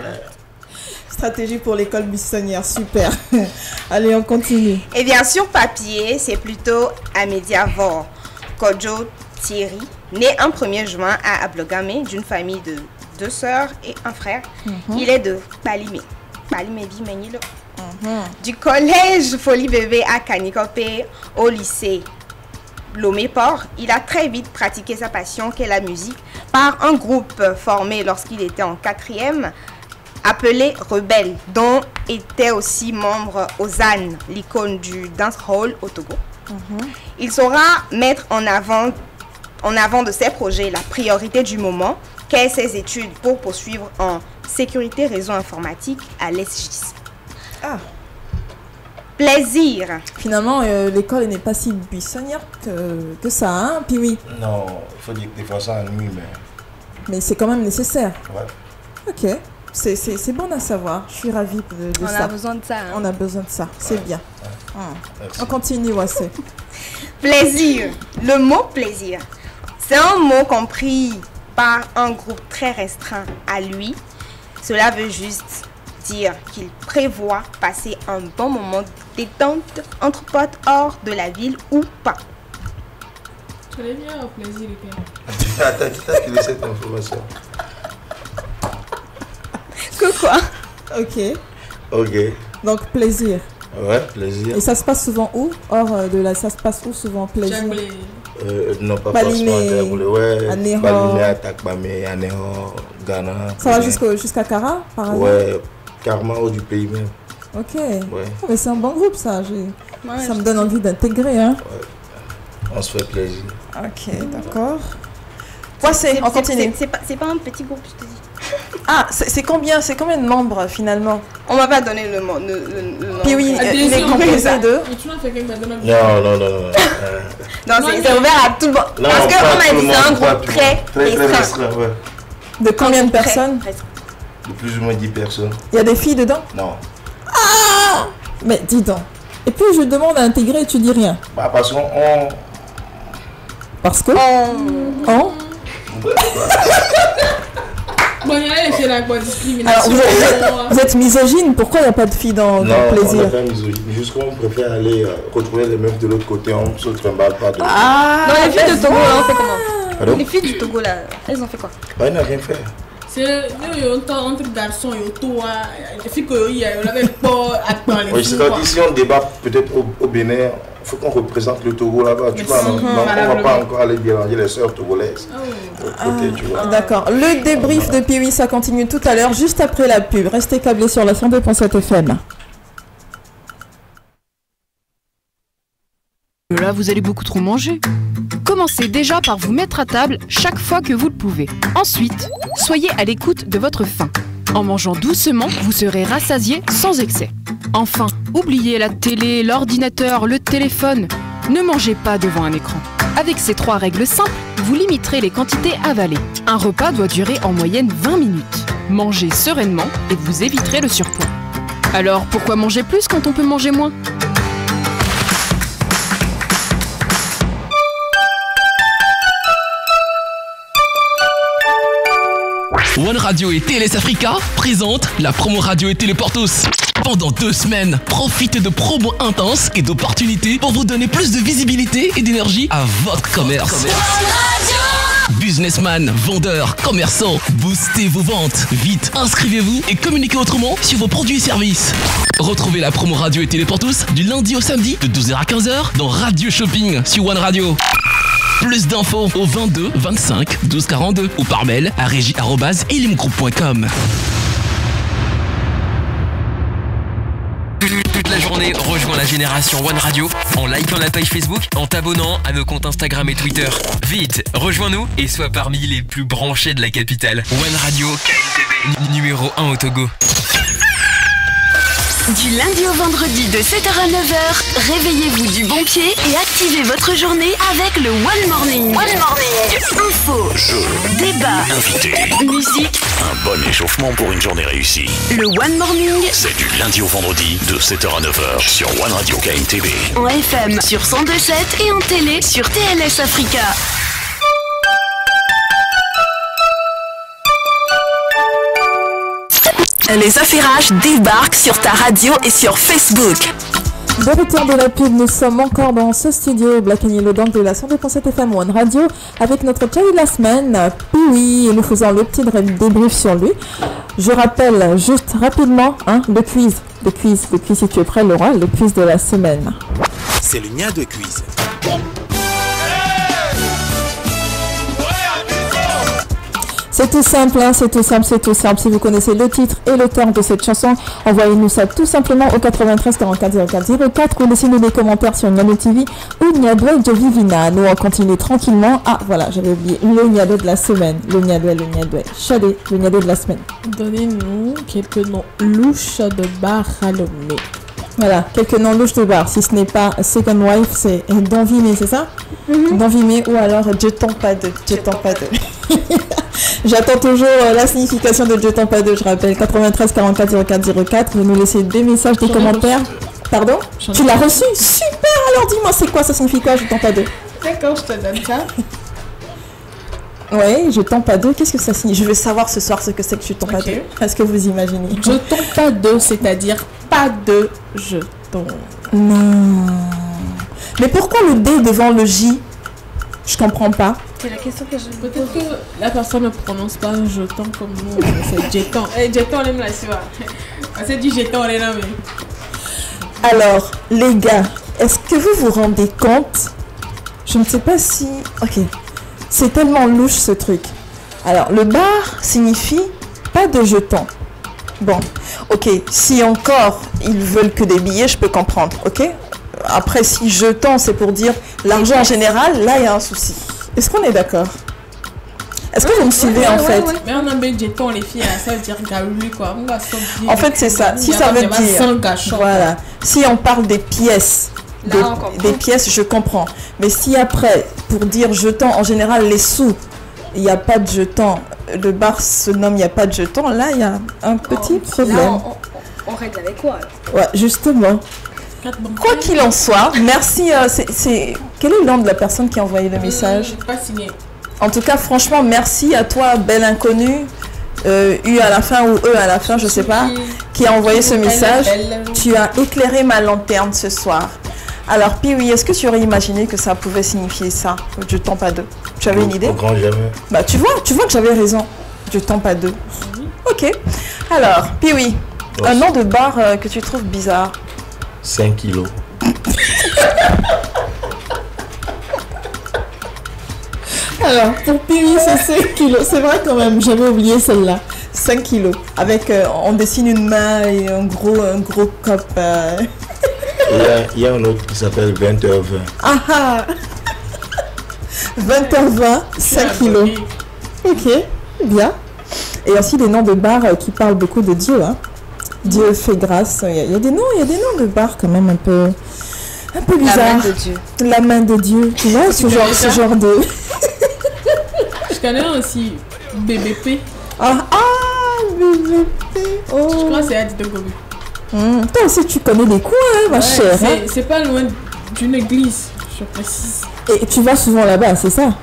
S3: Stratégie pour l'école buissonnière, super. Allez, on continue.
S5: Et bien, sur papier, c'est plutôt à Mediavore. Kojo Thierry, né un 1er juin à Ablogame, d'une famille de 2 sœurs et un frère. Il est de Balimé. Du collège Folie Bébé à Kanikope au lycée Lomé-Port, il a très vite pratiqué sa passion qu'est la musique par un groupe formé lorsqu'il était en 4e appelé Rebelle, dont était aussi membre Ozan, l'icône du dancehall au Togo. Il saura mettre en avant de ses projets la priorité du moment, qu'est ses études pour poursuivre en sécurité réseau informatique à l'ESGIS. Plaisir.
S3: Finalement, l'école n'est pas si buissonnière que ça, hein, puis oui.
S11: Non, il faut dire que des fois ça ennuie,
S3: mais c'est quand même nécessaire.
S11: Ouais.
S3: Ok, c'est bon à savoir. Je suis ravie de ça.
S5: On a besoin de ça. Hein.
S3: On a besoin de ça, c'est bien. On continue, Wassé.
S5: Plaisir. Le mot plaisir, c'est un mot compris par un groupe très restreint à lui. Cela veut juste dire qu'il prévoit passer un bon moment détente entre potes hors de la ville ou pas.
S6: Tu l'as bien au plaisir, les
S11: Attends, qui t'a filé cette information?
S5: Que quoi?
S3: Ok. Donc plaisir.
S11: Ouais, plaisir.
S3: Et ça se passe souvent où? Hors de là, ça se passe où souvent plaisir?
S11: Non, pas
S3: Balimé,
S11: forcément. Ouais,
S3: Anéro.
S11: Balimé, Atakbamé, Anéro, Ghana.
S3: Ça va jusqu'à Kara, par exemple?
S11: Ouais, Karma ou du pays même.
S3: Ok.
S11: Ouais.
S3: Oh, mais c'est un bon groupe, ça. Ça me donne envie d'intégrer, hein.
S11: Ouais. On se fait plaisir.
S3: Ok, d'accord. Voici, on continue.
S5: C'est pas un petit groupe, je te dis.
S3: Ah, c'est combien de membres finalement?
S5: On va pas donner le nom.
S3: Puis oui, il est composé de...
S5: Non, c'est ouvert à tout le monde. Parce qu'on m'a dit c'est un groupe très restreint.
S3: De combien de personnes?
S11: De plus ou moins 10 personnes.
S3: Il y a des filles dedans?
S11: Non.
S3: Ah! Mais dis donc. Et puis je demande à intégrer et tu dis rien.
S11: Bah parce qu'on...
S3: Parce que...
S6: Bon, c'est la discrimination.
S3: Alors, vous êtes misogyne, pourquoi il n'y a pas de filles dans le plaisir?
S11: Non, on n'est pas misogyne. Juste qu'on préfère aller retrouver les meufs de l'autre côté, on ne se trimballe pas de...
S3: Ah,
S5: non, les filles de Togo, là, on fait comment?
S11: Pardon?
S5: Les filles du Togo, là, elles ont fait quoi?
S11: Bah, elles n'ont rien fait.
S6: C'est entre garçons et toi, les filles qui n'avaient pas à parler.
S11: Oui, c'est-à-dire si on débat peut-être au Bénin, il faut qu'on représente le Togo là-bas. Tu vois, on ne va pas encore aller mélanger les sœurs togolaises.
S3: D'accord. Le débrief de Piwi, ça continue tout à l'heure, juste après la pub. Restez câblés sur la 102.7 FM.
S12: Là, vous allez beaucoup trop manger. Commencez déjà par vous mettre à table chaque fois que vous le pouvez. Ensuite, soyez à l'écoute de votre faim. En mangeant doucement, vous serez rassasié sans excès. Enfin, oubliez la télé, l'ordinateur, le téléphone. Ne mangez pas devant un écran. Avec ces 3 règles simples, vous limiterez les quantités avalées. Un repas doit durer en moyenne 20 minutes. Mangez sereinement et vous éviterez le surpoids. Alors, pourquoi manger plus quand on peut manger moins ?
S13: One Radio et TLS Africa présentent la promo radio et télé pour tous. Pendant 2 semaines, profitez de promos intenses et d'opportunités pour vous donner plus de visibilité et d'énergie à votre commerce. Businessman, vendeur, commerçant, boostez vos ventes. Vite, inscrivez-vous et communiquez autrement sur vos produits et services. Retrouvez la promo radio et télé pour tous du lundi au samedi de 12h à 15h dans Radio Shopping sur One Radio. Plus d'infos au 22 25 12 42 ou par mail à régie@elimgroup.com.
S14: Toute la journée, rejoins la génération One Radio en likant la page Facebook, en t'abonnant à nos comptes Instagram et Twitter. Vite, rejoins-nous et sois parmi les plus branchés de la capitale. One Radio, KNTV, numéro 1 au Togo.
S4: Du lundi au vendredi de 7h à 9h, réveillez-vous du bon pied et activez votre journée avec le One Morning. One Morning. Info, débat,
S15: invité,
S4: musique,
S15: un bon échauffement pour une journée réussie.
S4: Le One Morning.
S15: C'est du lundi au vendredi de 7h à 9h sur One Radio KNTV.
S4: En FM sur 102.7 et en télé sur TLS Africa. Les affairages débarquent sur ta radio et sur Facebook.
S3: De retour de la pub, nous sommes encore dans ce studio Black & Yellow de la 102.7 FM One Radio avec notre Chai de la semaine, Piwi, et nous faisons le petit débrief sur lui. Je rappelle juste rapidement le quiz si tu es prêt Laura, le quiz de la semaine.
S7: C'est le Nia de quiz.
S3: C'est tout simple, c'est tout simple. Si vous connaissez le titre et l'auteur de cette chanson, envoyez-nous ça tout simplement au 93 44 04 04 ou laissez-nous des commentaires sur Niado TV ou Niado de Vivina. Nous on continue tranquillement. Ah voilà, j'avais oublié le Niado de la semaine. Le Niado. Chadé, le Niado de la semaine.
S6: Donnez-nous quelques noms louches de bar à l'omé.
S3: Voilà, quelques noms louches de bar. Si ce n'est pas Second Wife, c'est Don Vimé, c'est ça? Don Vimé ou alors Je t'en pas deux. J'attends toujours la signification de Je t'en pas deux, je rappelle. 93 44 04 04. Vous nous laissez des messages, des commentaires. Pardon? Tu l'as reçu? Super! Alors dis-moi, c'est quoi? Ça signifie quoi, Je t'en pas deux?
S6: D'accord, je te donne ça.
S3: Ouais, Je t'en pas deux. Qu'est-ce que ça signifie? Je veux savoir ce soir ce que c'est que Je t'en pas deux. Est-ce que vous imaginez?
S6: Je t'en pas deux, c'est-à-dire pas de je t'en.
S3: Non. Mais pourquoi le D devant le J? Je comprends pas.
S5: C'est la question que je me pose.
S6: Peut-être que la personne ne prononce pas jeton comme nous. C'est jeton. Jeton, on aime la sueur. C'est du jeton, on est là, mais.
S3: Alors, les gars, est-ce que vous vous rendez compte? Je ne sais pas si... Ok. C'est tellement louche ce truc. Alors, le bar signifie pas de jetons. Bon. Ok. Si encore ils veulent que des billets, je peux comprendre. Ok. Après, si jetons, c'est pour dire l'argent en général, là, il y a un souci. Est-ce qu'on est d'accord? Est-ce que vous me suivez en fait?
S6: Mais on a bien jeton les filles, ça veut dire garulu quoi.
S3: En fait, c'est ça. Si ça veut dire. Voilà. Si on parle des pièces. Des pièces, je comprends. Mais si après, pour dire jeton, en général, les sous, il n'y a pas de jeton. Le bar se nomme il n'y a pas de jeton. Là, il y a un petit problème. Là,
S5: on règle avec quoi?
S3: Ouais, justement. Quoi qu'il en soit, merci. Quel est le nom de la personne qui a envoyé le message?
S6: Pas signé.
S3: En tout cas, franchement, merci à toi, belle inconnue. U à la fin ou E à la fin, je sais pas, qui a envoyé ce message. Tu as éclairé ma lanterne ce soir. Alors, Piwi, est-ce que tu aurais imaginé que ça pouvait signifier ça? Je tends pas deux. Tu avais une idée?
S11: Au grand jamais.
S3: Bah, tu vois que j'avais raison. Je tends pas deux. Ok. Alors, Piwi, un nom de bar que tu trouves bizarre?
S11: 5 kilos.
S3: Alors, pour Piwi, c'est 5 kilos. C'est vrai quand même, j'avais oublié celle-là. 5 kilos. Avec, on dessine une main et un gros cop.
S11: Il y a un autre qui s'appelle 20h20.
S3: Ah ah 20h20, 5 kilos. Ok, bien. Et aussi des noms de bars qui parlent beaucoup de Dieu. Hein. Dieu fait grâce. Il y a des noms de bars quand même un peu bizarres.
S5: La main de Dieu.
S3: La main de Dieu. Tu vois, ce genre de...
S6: Je connais aussi BBP.
S3: Ah, BBP. Oh.
S6: Je crois que c'est Adi de Gobi.
S3: Toi aussi, tu connais des coups, hein, ma chère.
S6: C'est pas loin d'une église, je précise.
S3: Et tu vas souvent là-bas, c'est ça?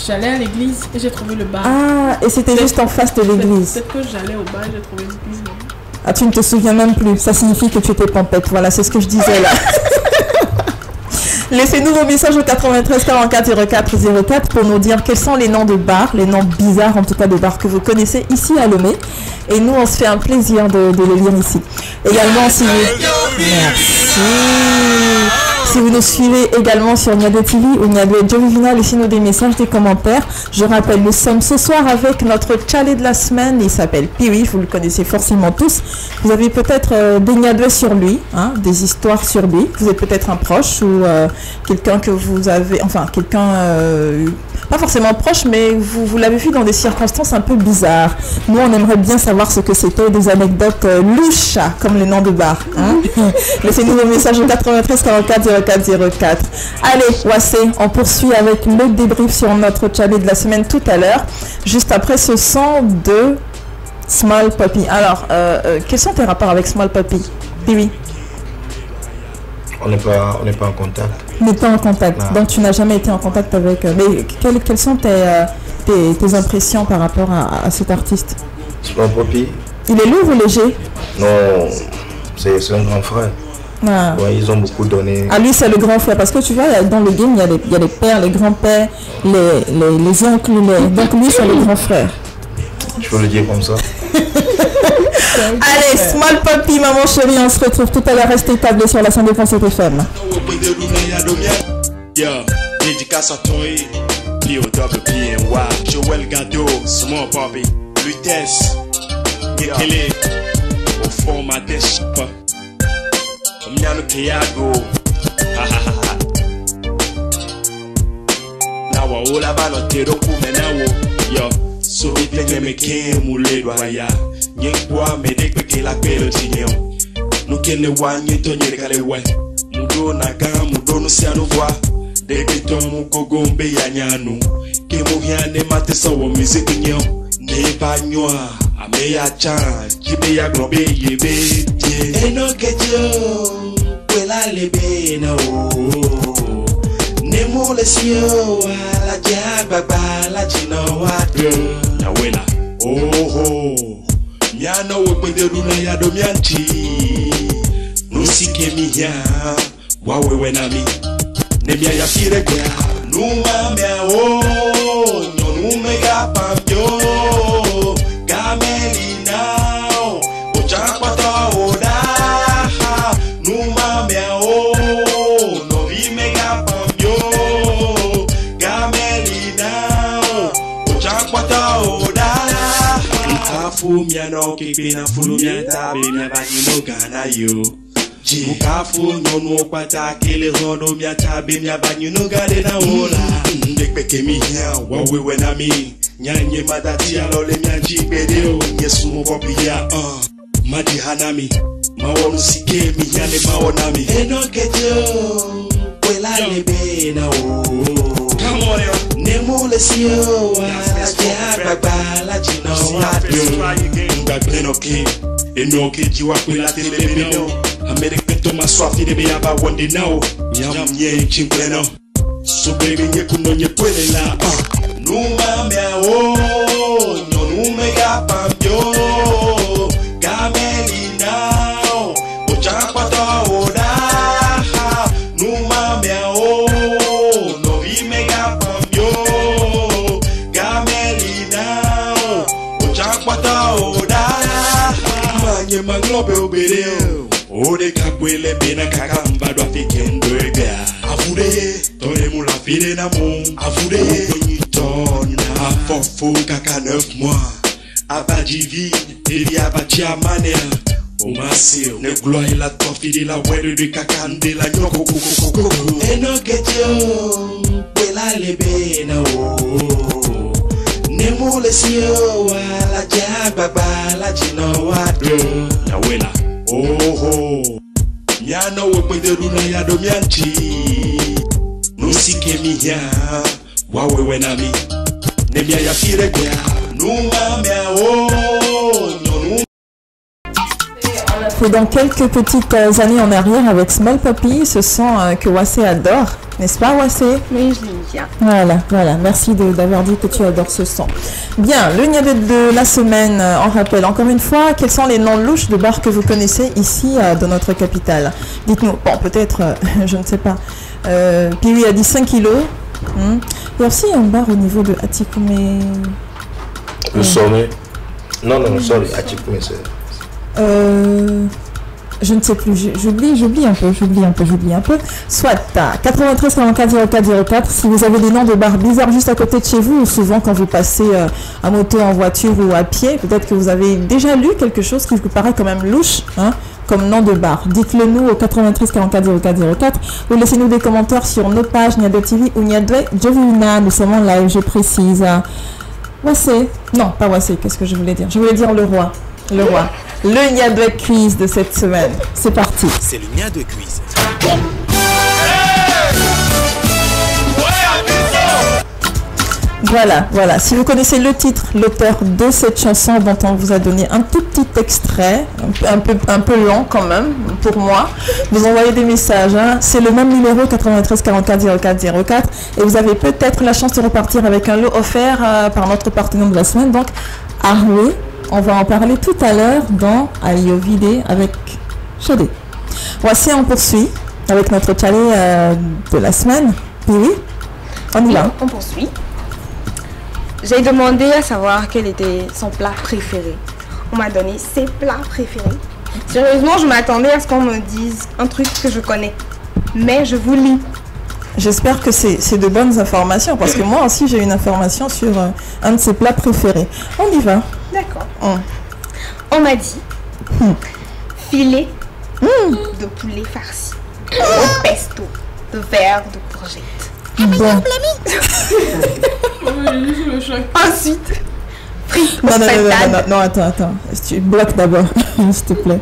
S6: J'allais à l'église et j'ai trouvé le bar.
S3: Ah, et c'était juste en face de l'église.
S6: Peut-être que j'allais au bar et j'ai trouvé l'église.
S3: Ah, tu ne te souviens même plus. Ça signifie que tu étais pompette. Voilà, c'est ce que je disais là. Laissez-nous vos messages au 93 44 04 04 pour nous dire quels sont les noms de bars, les noms bizarres en tout cas de bars que vous connaissez ici à Lomé. Et nous, on se fait un plaisir de les lire ici. Également, si vous nous suivez également sur Niado TV ou Niado et Jovivina, laissez-nous des messages, des commentaires. Je rappelle, nous sommes ce soir avec notre chalet de la semaine. Il s'appelle Piwi, vous le connaissez forcément tous. Vous avez peut-être des Niado sur lui, hein, des histoires sur lui. Vous êtes peut-être un proche ou quelqu'un que vous avez... Enfin, quelqu'un... pas forcément proche, mais vous l'avez vu dans des circonstances un peu bizarres. Nous, on aimerait bien savoir ce que c'était, des anecdotes louches, comme les noms de bar. Hein. Laissez-nous vos messages au 93 44 04 04. Allez, Wassé, on poursuit avec le débrief sur notre chalet de la semaine tout à l'heure, juste après ce son de Small Puppy. Alors, quels sont tes rapports avec Small Puppy? Oui.
S11: On n'est pas en contact.
S3: Mais pas en contact. Non. Donc tu n'as jamais été en contact avec... mais quelles sont tes impressions par rapport à cet artiste?
S11: Small Puppy.
S3: Il est lourd ou léger?
S11: Non, c'est un grand frère.
S3: Ah.
S11: Ouais, ils ont beaucoup donné.
S3: Ah, lui c'est le grand frère parce que tu vois dans le game il y a les pères, les grands-pères, les oncles, donc lui c'est le grand frère.
S11: Je peux le dire comme ça.
S3: Allez, Small Puppy, maman chérie, on se retrouve tout à l'heure. Restez tablés sur la 102.7 FM.
S9: Dédicace à toi, P.O.W.P.N.Y. Joël Gado, Small Puppy, Lutèce, Yekele, au format des chips. Miano Keago, Nawa Ola Balotero Kumenawo, yo, so it me came Muledwa ya, Yenkwa Medek la Pelo Tignon. No kene one yetonye kalewe, Mudo Naga, Mudo no Siano Voix, Debiton Mukogombe Yanyanu, Kemuhiane Matesawa Music Nyon, Nebanyoa, Ameya Chan, Jibeya Grobe Yebe, Eno Kejo. La lebena o nemo le sio la jagba la chino wado na wela oh miana wo penderu na ya do mianchi no sike mi ya wa wewe na mi ne mi ya fire kwa numa me o no nume ga pamyo gamelina o chapata o da Miano kipina fulu miata be miabani no gana yo Mukafu nono kwata kele hono miata be miabani no gade na ola Ndekpeke mi hia wa wewe na mi
S16: Nyanye madati alo le myanji bedeo Yesu mwopiya Madi hanami Mawo musike mi nyane mawo nami Eno kejo Wela lebe na o Come on yo Nemo le siyo Wala Bagbala jino wadyo Mbagblen oke Eno keji wakwela telebe no Amerike to maswafi debe yaba wande now Nyam nye chimpleno So baby nye kuno nye kwele la Numa mea o No nume ya pambyo Kameli now Ochakwata oda Numa mea o No vime ya pambyo Kameli now Ochakwata oda Manye manglobe obedeo Ode kakwele bena kakamba dwa fikendo ega Afudeye tore mula fide na mon Afudeye konyiton na Afofo kaka 9 mois Abadivi Evi abadia manel Omasio Ne gloire la tofide la wede de kakande la nyoko koko Eno ketyo Wela lebe na o Nemo le siyo Wala jababa la jino wado Na wela Oh, miano wepende runa ya do mianchi Nusike miya, wawewe nami Nemia ya fire kwa, numa mea oh
S3: Et dans quelques petites années en arrière avec Small Puppy, ce son que Wassé adore, n'est-ce pas Wassé?
S5: Oui, je l'aime bien.
S3: Voilà, merci d'avoir dit que tu adores ce son. Bien, le Niadé de la semaine, on rappelle encore une fois, quels sont les noms louches de bars que vous connaissez ici dans notre capitale? Dites-nous, bon peut-être, je ne sais pas, Piri a dit 5 kilos, il y a aussi un bar au niveau de Atikoumé.
S11: Le sommet. Non, sorry, Atikoumé c'est...
S3: je ne sais plus, j'oublie un peu. Soit à 93 44 04 04, si vous avez des noms de bars bizarres juste à côté de chez vous, ou souvent quand vous passez à moto, en voiture ou à pied, peut-être que vous avez déjà lu quelque chose qui vous paraît quand même louche, hein, comme nom de bar. Dites-le nous au 93 44 04 04 ou laissez-nous des commentaires sur nos pages Niado TV ou Niado Jovina. Nous sommes en live, je précise. Wassé, non, pas Wassé, qu'est-ce que je voulais dire? Je voulais dire le roi. Le Niado Quiz de cette semaine. C'est parti.
S7: C'est le Niado Quiz.
S3: Voilà. Si vous connaissez le titre, l'auteur de cette chanson dont on vous a donné un tout petit extrait, un peu long quand même, pour moi, vous envoyez des messages. Hein. C'est le même numéro 93 44 04 04 et vous avez peut-être la chance de repartir avec un lot offert par notre partenaire de la semaine. Donc, Arwe. On va en parler tout à l'heure dans Ayo Vidé avec Chadé. Voici, on poursuit avec notre challenge de la semaine. Oui, on y va.
S5: On poursuit. J'ai demandé à savoir quel était son plat préféré. On m'a donné ses plats préférés. Sérieusement, je m'attendais à ce qu'on me dise un truc que je connais. Mais je vous lis.
S3: J'espère que c'est de bonnes informations parce que moi aussi j'ai une information sur un de ses plats préférés. On y va.
S5: D'accord. On m'a dit filet de poulet farci au pesto de verre de courgette.
S3: Bon.
S5: Ensuite, frites.
S3: Non, attends. Tu bloques d'abord, s'il te plaît.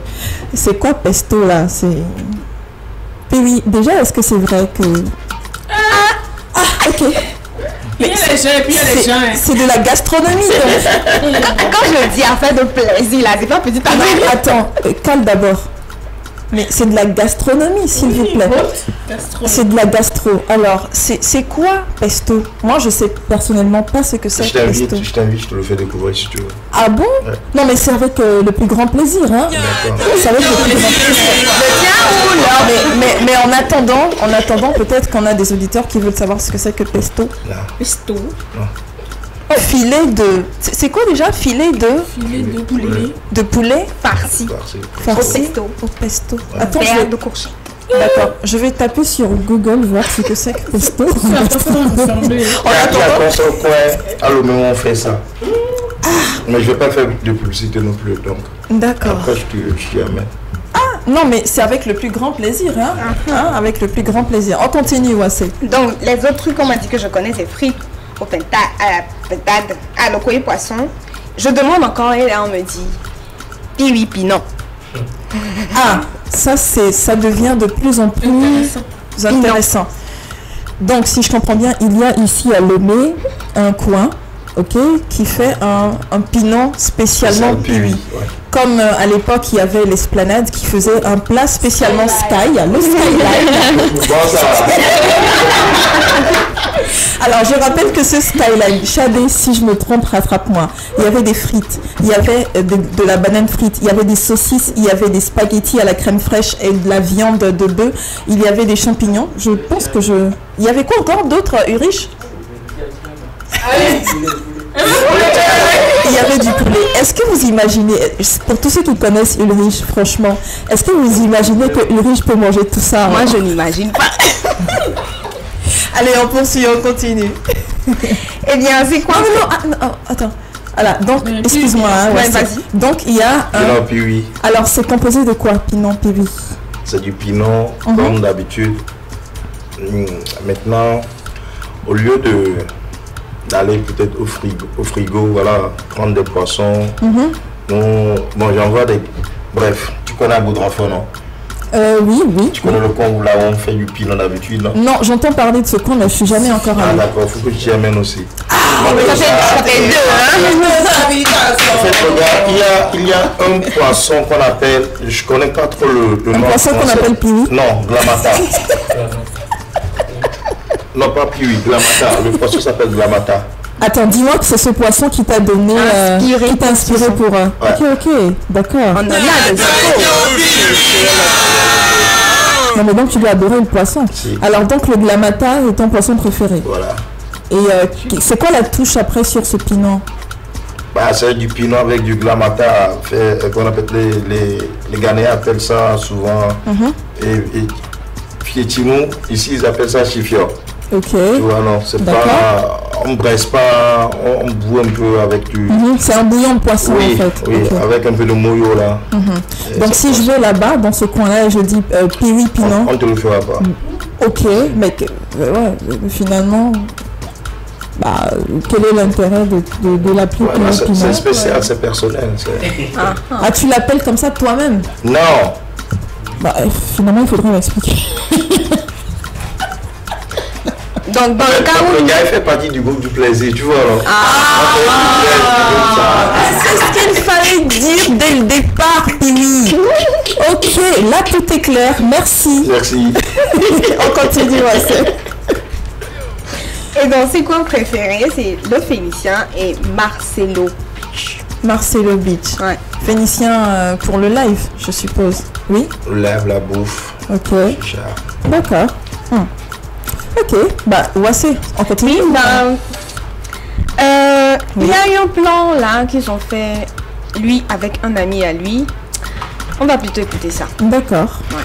S3: C'est quoi pesto là? Oui, déjà, est-ce que c'est vrai que... ok.
S6: Mais
S3: c'est de la gastronomie.
S5: Quand je le dis à faire de plaisir, là, c'est pas petit à petit.
S3: Attends, calme d'abord. Mais c'est de la gastronomie, s'il vous plaît. C'est de la gastro. Alors, c'est quoi pesto? Moi, je sais personnellement pas ce que c'est.
S11: Je t'invite, je te le fais découvrir si tu veux.
S3: Ah bon? Ouais. Non, mais c'est avec le plus grand plaisir, hein. C'est avec le plus grand plaisir. Mais en attendant, peut-être qu'on a des auditeurs qui veulent savoir ce que c'est que pesto.
S11: Non.
S6: Pesto.
S11: Non.
S3: Filet de... C'est quoi déjà? Filet de
S6: poulet.
S3: De poulet
S5: farci.
S3: Au pesto.
S11: Ouais.
S3: Attends,
S5: de courgette.
S3: D'accord, je vais taper sur Google voir ce que c'est que pesto.
S11: On attend son coin. Alors, mais on fait ça. Mais je vais pas faire de publicité non plus, donc.
S3: D'accord.
S11: Après, je t'y amène.
S3: Non, mais c'est avec le plus grand plaisir, hein. Avec le plus grand plaisir. On continue, Wassé.
S5: Donc, les autres trucs qu'on m'a dit que je connais, c'est frites à l'okoye poisson. Je demande encore et là on me dit puis oui, puis non.
S3: Ah, ça devient de plus en plus intéressant. Donc, si je comprends bien, il y a ici à Lomé un coin, ok, qui fait un pinon spécialement piwi.
S11: Ouais.
S3: Comme à l'époque, il y avait l'Esplanade qui faisait un plat spécialement Sky, le Skyline. Alors, je rappelle que ce Skyline, Chadé, si je me trompe, rattrape-moi. Il y avait des frites, il y avait de la banane frite, il y avait des saucisses, il y avait des spaghettis à la crème fraîche et de la viande de bœuf, il y avait des champignons. Je pense que Il y avait quoi encore d'autres, Ulrich? Il y avait du poulet. Est-ce que vous imaginez, pour tous ceux qui connaissent Ulrich, franchement, est-ce que vous imaginez que Ulrich peut manger tout ça?
S5: Moi, je n'imagine pas.
S3: Allez, on poursuit, on continue.
S5: Eh bien, c'est quoi?
S3: Non, attends. Voilà, donc, excuse-moi.
S5: Vas-y.
S3: Donc, il y a
S11: Pinon piwi.
S3: Alors, c'est composé de quoi, pinon piwi?
S11: C'est du pinon, comme d'habitude. Maintenant, au lieu d'aller peut-être au frigo, voilà, prendre des poissons, bon, j'envoie des... Bref, tu connais un Boudranfort, non?
S3: Oui.
S11: Tu connais le coin où là on fait du pinon d'habitude, non?
S3: Non, j'entends parler de ce coin, mais je suis jamais encore allée.
S11: Ah d'accord, faut que tu t'y amènes aussi.
S5: Ça fait deux,
S11: En fait, regarde, il y a un poisson qu'on appelle, je connais pas trop le nom.
S3: Un poisson qu'on appelle piwi?
S11: Non, glamata. Non, pas piwi, glamata. Le poisson s'appelle glamata.
S3: Attends, dis-moi que c'est ce poisson qui t'a donné, qui t'a inspiré pour... Ok, d'accord. Non mais donc tu dois adorer le poisson. Si. Alors donc le glamata est ton poisson préféré.
S11: Voilà.
S3: Et c'est quoi la touche après sur ce pinon?
S11: Bah, c'est du pinon avec du glamata, qu'on appelle les Ghanéens appellent ça souvent. Et fietinou, ici ils appellent ça chifior.
S3: Ok.
S11: Tu vois, non, c'est pas... On ne braise pas, on bout un peu avec du...
S3: C'est un bouillon de poisson en fait.
S11: Oui, avec un peu de mouillot là.
S3: Donc si je vais là-bas, dans ce coin-là, et je dis piwi pinon...
S11: On ne te le fera pas.
S3: Ok, mais finalement... Bah, quel est l'intérêt de l'appeler piwi pinon?
S11: C'est spécial, c'est personnel.
S3: Ah, tu l'appelles comme ça toi-même?
S11: Non.
S3: Bah, finalement, il faudrait m'expliquer.
S5: Donc, dans le cas où...
S11: Le gars, il fait partie du groupe du plaisir, tu vois.
S3: C'est ce qu'il fallait dire dès le départ, Piwi. Ok, là, tout est clair. Merci.
S11: Merci.
S3: On continue,
S5: Et donc, c'est quoi préféré? C'est le Phénicien et Marcelo Beach.
S3: Marcelo Beach.
S5: Ouais.
S3: Phénicien pour le live, je suppose. Oui?
S11: Le live, la bouffe.
S3: Ok. D'accord. Ok, bah, Wassé, on continue.
S5: Il y a eu un plan là qu'ils ont fait, lui avec un ami à lui. On va plutôt écouter ça.
S3: D'accord.
S5: Ouais.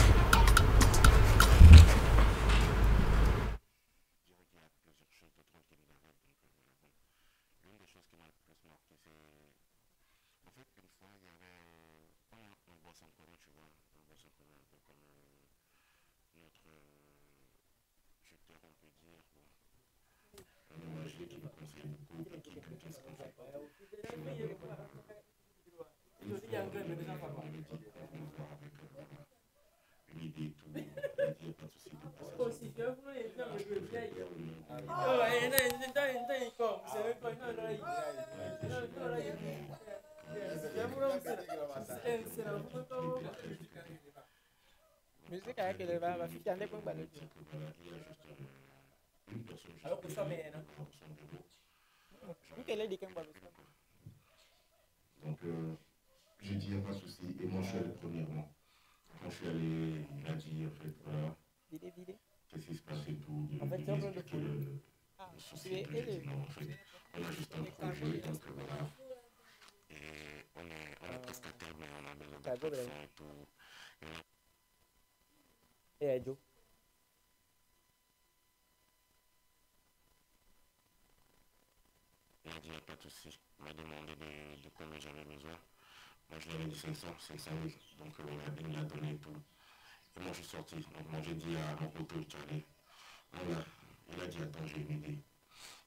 S17: Donc, j'ai dit, il n'y a pas de souci. Et moi, je suis allé premièrement. Quand je suis allé, il m'a dit, en fait, voilà. Qu'est-ce qui se passe et tout. Il m'a expliqué le souci. En fait, on a juste un projet, donc voilà. Et on a presque à terme, on a mis le bâtiment et tout.
S18: Et Joe.
S17: Il a dit, il n'y a pas de souci. Il m'a demandé de combien j'avais besoin. Moi, je lui avais dit 500 000. Donc, voilà, il me l'a donné et tout. Et moi, je suis sorti. Donc, moi, j'ai dit à mon poteau, Charlie, voilà, il a dit, attends, j'ai une idée.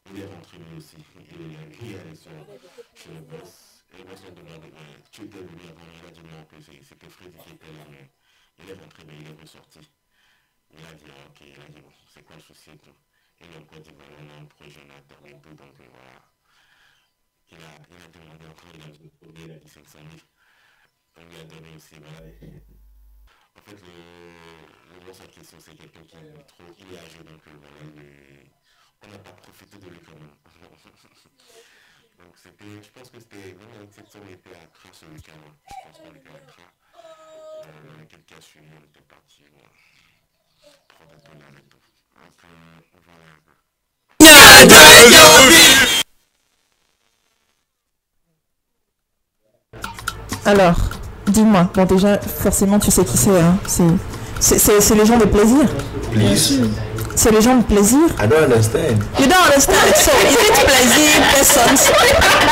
S17: il est rentré lui aussi. Il est allé chez le boss. Et le boss lui a demandé, tu étais venu avant, il a dit non, que c'était Freddy qui était là, mais il est rentré, mais il est ressorti. Il a dit, ok, il a dit, bon, c'est quoi le souci et tout. Il a encore dit, voilà, on a un projet, on a terminé tout, donc voilà. Il a demandé encore, il a dit, il a dit 500 000. On lui a donné aussi, voilà. En fait, le boss en question, c'est quelqu'un qui est trop, il est âgé, donc voilà, on n'a pas profité de lui quand même. Donc c'était, je pense que c'était, cette somme était à Accra ce week-end, je pense qu'on était à Accra. Quelqu'un a suivi, on était parti, voilà. Prendre un peu la avec tout. Après,
S3: Alors, dis-moi, bon déjà, forcément tu sais qui c'est, hein. C'est les gens de plaisir.
S11: Please.
S3: C'est les gens de plaisir.
S11: I don't understand.
S3: You don't understand. So, is it plaisir persons?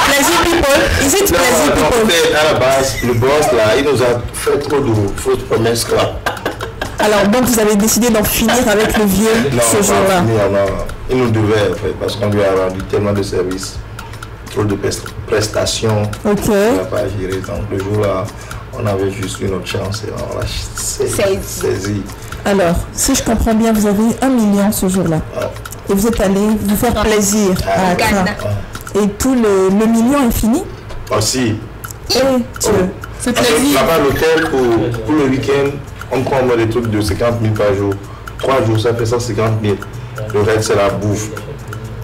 S3: Plaisir people? Is it plaisir
S11: Non, en
S3: people?
S11: fait, à la base, le boss là, il nous a fait trop de fausses promesses là.
S3: Alors, donc vous avez décidé d'en finir avec le vieux ce jour-là?
S11: Non, il nous devait en fait, parce qu'on lui a rendu tellement de services, trop de prestations.
S3: Ok.
S11: On n'a pas géré. Donc le jour-là, on avait juste une autre chance et on l'a saisi.
S3: Alors, si je comprends bien, vous avez 1 million ce jour-là. Et vous êtes allé vous faire plaisir à Accra. Et tout le million est fini?
S11: Aussi.
S3: C'est
S11: plaisir. Là-bas, l'hôtel, pour le week-end, on prend des trucs de 50 000 par jour. 3 jours, ça fait 150 000. Le reste, c'est la bouffe.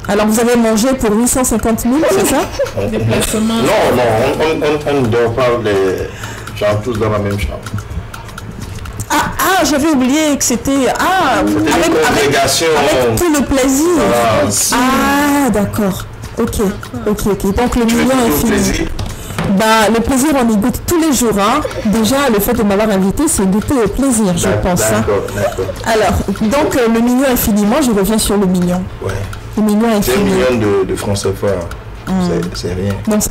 S3: Alors, vous avez mangé pour 850 000, c'est ça?
S11: Non, on ne dort pas les gens tous dans la même chambre.
S3: Ah, j'avais oublié que c'était... avec tout le plaisir. Ah, d'accord. Ok. Donc, le million est fini. Bah, le plaisir, on y goûte tous les jours. Hein. Déjà, le fait de m'avoir invité, c'est goûter au plaisir, je pense.
S11: D'accord.
S3: Alors, donc, le million est fini. Moi, je reviens sur le million.
S11: Ouais.
S3: Le million est fini.
S11: C'est 1 million de francs CFA. C'est rien.
S3: Donc,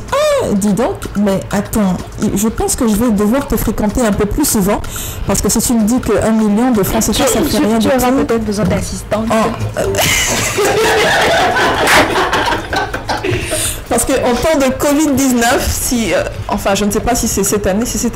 S3: dis donc, mais attends, je pense que je vais devoir te fréquenter un peu plus souvent, parce que si tu me dis que 1 million de francs CFA, ça fait rien du tout.
S18: Tu auras peut-être besoin d'assistante.
S3: Parce qu'en temps de Covid-19, enfin, je ne sais pas si c'est cette année,
S11: Si.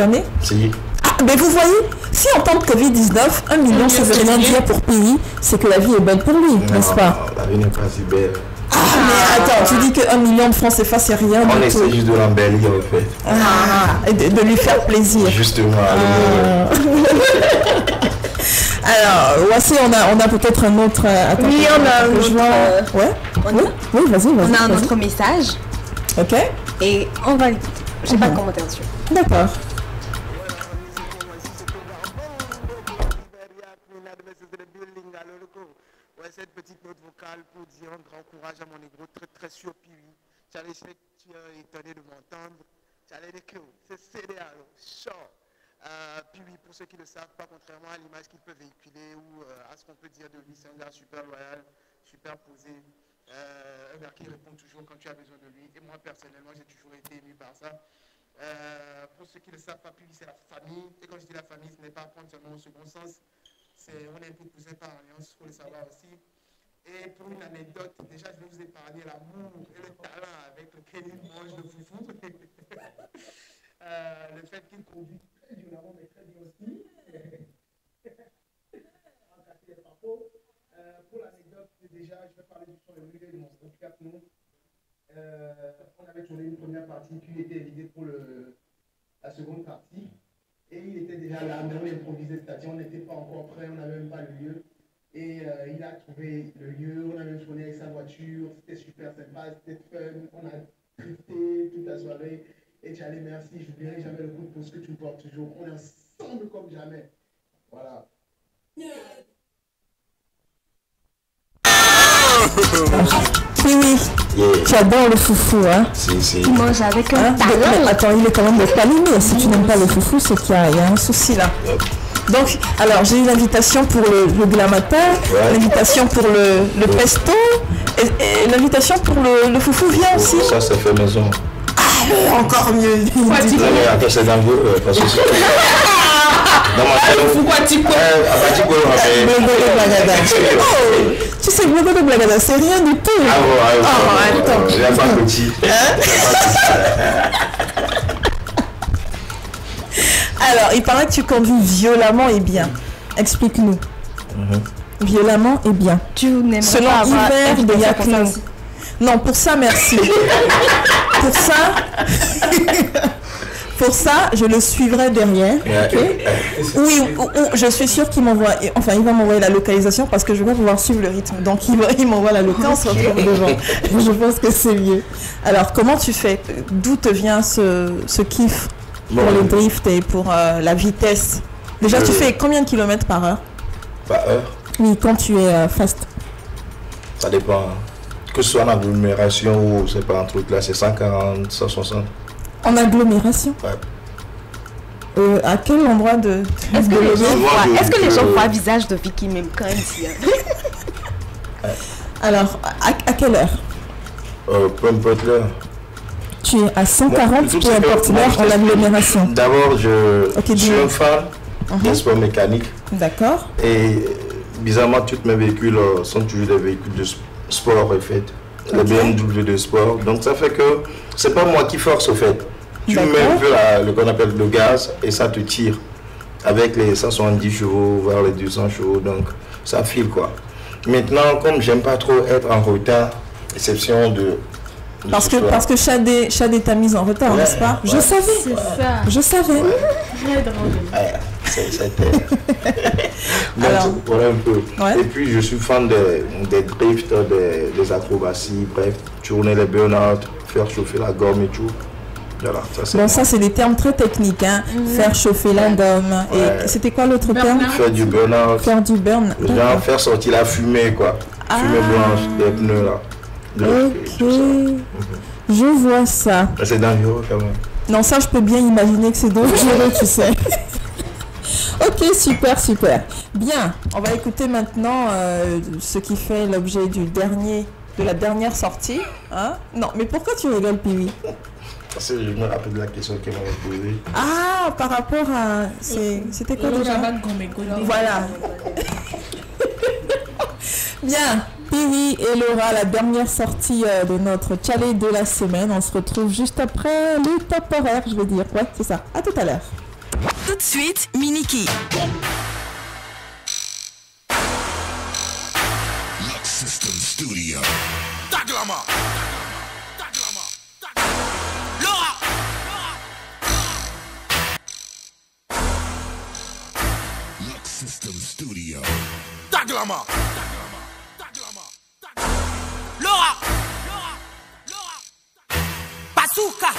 S3: Mais vous voyez, si en temps de Covid-19, 1 million, ça veut rien dire pour pays, c'est que la vie est belle pour lui, n'est-ce pas?
S11: La vie n'est pas si belle.
S3: Mais attends, tu dis que 1 million de francs CFA, c'est rien du tout.
S11: On essaie juste de l'embellir, en fait.
S3: Et de lui faire plaisir.
S11: Justement.
S3: Alors, Wassé, on a peut-être un autre...
S18: oui, on a un autre...
S3: Oui, vas-y.
S18: On a un autre message.
S3: Ok.
S18: Et on va... J'ai pas de commentaire dessus.
S3: D'accord.
S19: Cette petite note vocale pour dire un grand courage à mon négro, très surpris. J'allais sais que tu es étonné de m'entendre. J'allais dire que c'est chaud. Puis oui, pour ceux qui ne le savent pas, contrairement à l'image qu'il peut véhiculer ou à ce qu'on peut dire de lui, c'est un gars super loyal, super posé, un gars qui répond toujours quand tu as besoin de lui. Et moi, personnellement, j'ai toujours été ému par ça. Pour ceux qui ne le savent pas, puis c'est la famille. Et quand je dis la famille, ce n'est pas prendre seulement au second sens. On est un peu poussé par alliance, il faut le savoir aussi. Et pour une anecdote, déjà je vais vous épargner l'amour et le talent avec lequel il mange le foufou. Le fait qu'il conduit très violemment, mais très bien aussi. Pour l'anecdote, déjà je vais parler du son de Miguel de mon Spotify. On avait tourné une première partie, puis il était validé pour la seconde partie. Et il était déjà là, mais on improvisait, c'est-à-dire on n'était pas encore prêt, on n'avait même pas le lieu. Et il a trouvé le lieu, on a même tourné avec sa voiture, c'était super sympa, c'était fun, on a drifté toute la soirée. Et Charlie, merci, je n'oublierai jamais le coup de pouce que tu me portes toujours. On est ensemble comme jamais. Voilà.
S3: Oui. Tu adores le foufou, hein?
S11: Si.
S18: Tu manges avec un talent.
S3: Attends, il est quand même de câliner. Si tu n'aimes pas le foufou, c'est qu'il y a un souci là. Donc, alors, j'ai eu l'invitation pour le glamatin, l'invitation pour le pesto, et l'invitation pour le foufou vient aussi.
S11: Ça, c'est fait maison.
S3: Ah, encore mieux.
S11: Après, c'est dans vous, pas de souci.
S3: Pourquoi tu connais tu sais, Blogo de Blagada, c'est rien du tout. Attends.
S11: Je n'ai pas petit.
S3: Alors, il paraît que tu conduis violemment et bien. Explique-nous. Violemment et bien.
S18: Tu n'aimerais
S3: selon
S18: pas avoir
S3: Hiver de Yakno.
S18: circonstance.
S3: Non, pour ça, merci. Pour ça, je le suivrai derrière. Okay. Oui, je suis sûre qu'il m'envoie. Enfin, il va m'envoyer la localisation parce que je vais pouvoir suivre le rythme. Donc, il m'envoie la localisation. Je pense que c'est mieux. Alors, comment tu fais? D'où te vient ce kiff pour le drift et pour la vitesse? Déjà, tu fais combien de kilomètres par heure?
S11: Par heure?
S3: Oui, quand tu es fast.
S11: Ça dépend. Que ce soit en agglomération ou c'est pas un truc là, c'est 140, 160.
S3: En agglomération?
S11: Ouais.
S3: À quel endroit de...
S18: Est-ce que les gens voient un visage de Vicky même quand ici?
S3: Alors, à quelle heure?
S11: Peu importe l'heure.
S3: Tu es à 140, peu importe l'heure en agglomération.
S11: D'abord, je suis un fan des sports mécaniques.
S3: D'accord.
S11: Et bizarrement, tous mes véhicules sont toujours des véhicules de sport en fait. Les BMW de sport. Donc ça fait que c'est pas moi qui force au fait. Tu mets un peu le qu'on appelle le gaz et ça te tire. Avec les 170 chevaux, voire les 200 chevaux. Donc ça file quoi. Maintenant, comme j'aime pas trop être en retard, exception de
S3: parce que Chadé t'a mise en retard, n'est-ce pas? Je savais.
S6: C'est ça.
S3: Je savais.
S11: C'était. Donc voilà un peu. Et puis je suis fan des drifts, des acrobaties, bref, tourner les burn-out, faire chauffer la gomme et tout. Voilà,
S3: ça c'est des termes très techniques, hein. Faire chauffer la gomme. Et c'était quoi l'autre terme?
S11: Faire du burn-out.
S3: Faire du burn.
S11: Genre faire sortir la fumée quoi. Fumée blanche des pneus là.
S3: Ok. Je vois ça.
S11: C'est dangereux quand même.
S3: Non, ça je peux bien imaginer que c'est dangereux, tu sais. Ok, super. Bien, on va écouter maintenant ce qui fait l'objet de la dernière sortie. Hein? Non, mais pourquoi tu rigoles, Piwi?
S11: Parce que je me rappelle de la question qu'elle m'avait posée.
S3: Ah, par rapport à... C'était quoi déjà? Voilà. Bien, Piwi et Laura, la dernière sortie de notre challenge de la semaine. On se retrouve juste après le top horaire, je vais dire. Ouais, c'est ça. À tout à l'heure.
S4: Tout de suite, Miniki.
S16: Lux System Studio.
S1: Taglama.
S16: Laura. Lux System Studio.
S1: Taglama.
S16: Laura. Bazooka.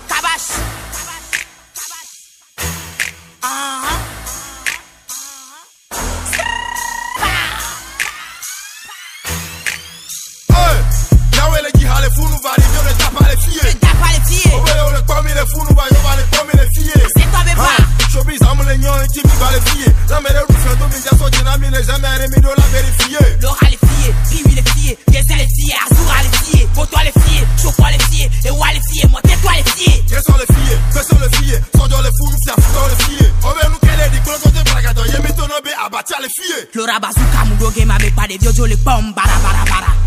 S16: Kabash.
S1: Laura les filles, Piwi les filles, Geza les filles, Azura les filles, Botois les filles, Chocois les filles, Ewa les filles, moi tais-toi les filles. Quelles sont les filles, fais les filles, sont dans les fous, nous fiafons les filles. On veut nous qu'elle est dit, qu'on a bragato, yé mitonobe, abattia les filles.
S20: Laura Bazooka, Mudoge, ma be pas des vieux, les pommes, bara.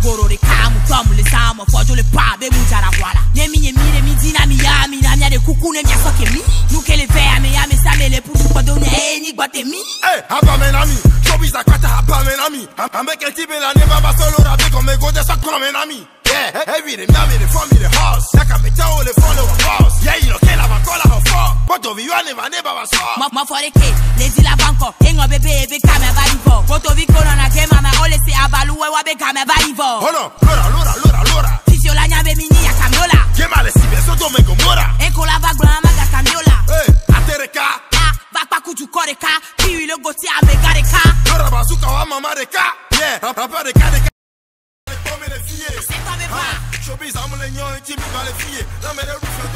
S20: Goro les camus, tom, les âmes, fojo les pas, be mujara voilà. Nemi, dina, mia de coucou, ne mia soke mi. Nous qu'elle est fait, mais ça me les pour pas donner, ni boite mi.
S1: Eh, haba men ami, showbiz a kwata haba men ami. Ambek el tibe la neba ba solo rabe comme go de sa men ami. Yeah, heavy de miami de family de house. Yaka me tao le fond de boss. Yeah, ilo que la bancola ho fo. Boto vi wane va neba ba so.
S20: Ma fore ke, le di la banco, engo bebe be kame va ivo. Boto vi kono na ke mama ole se abalu we wa be kame va ivo.
S1: Oh no, Lora.
S20: Fisio la nyabe mini ya kamiola.
S1: Que male si be so to me gomora.
S20: Eko la bagla maga kamiola.
S1: Hey, atereka.
S20: Va pa kutu koreka, Piwi le goti a me gareka.
S1: Laura Bazooka wa mama de ka. Yeah, papa de ka. Showbiz, I'm a young team, les filles. La mère de Rufus,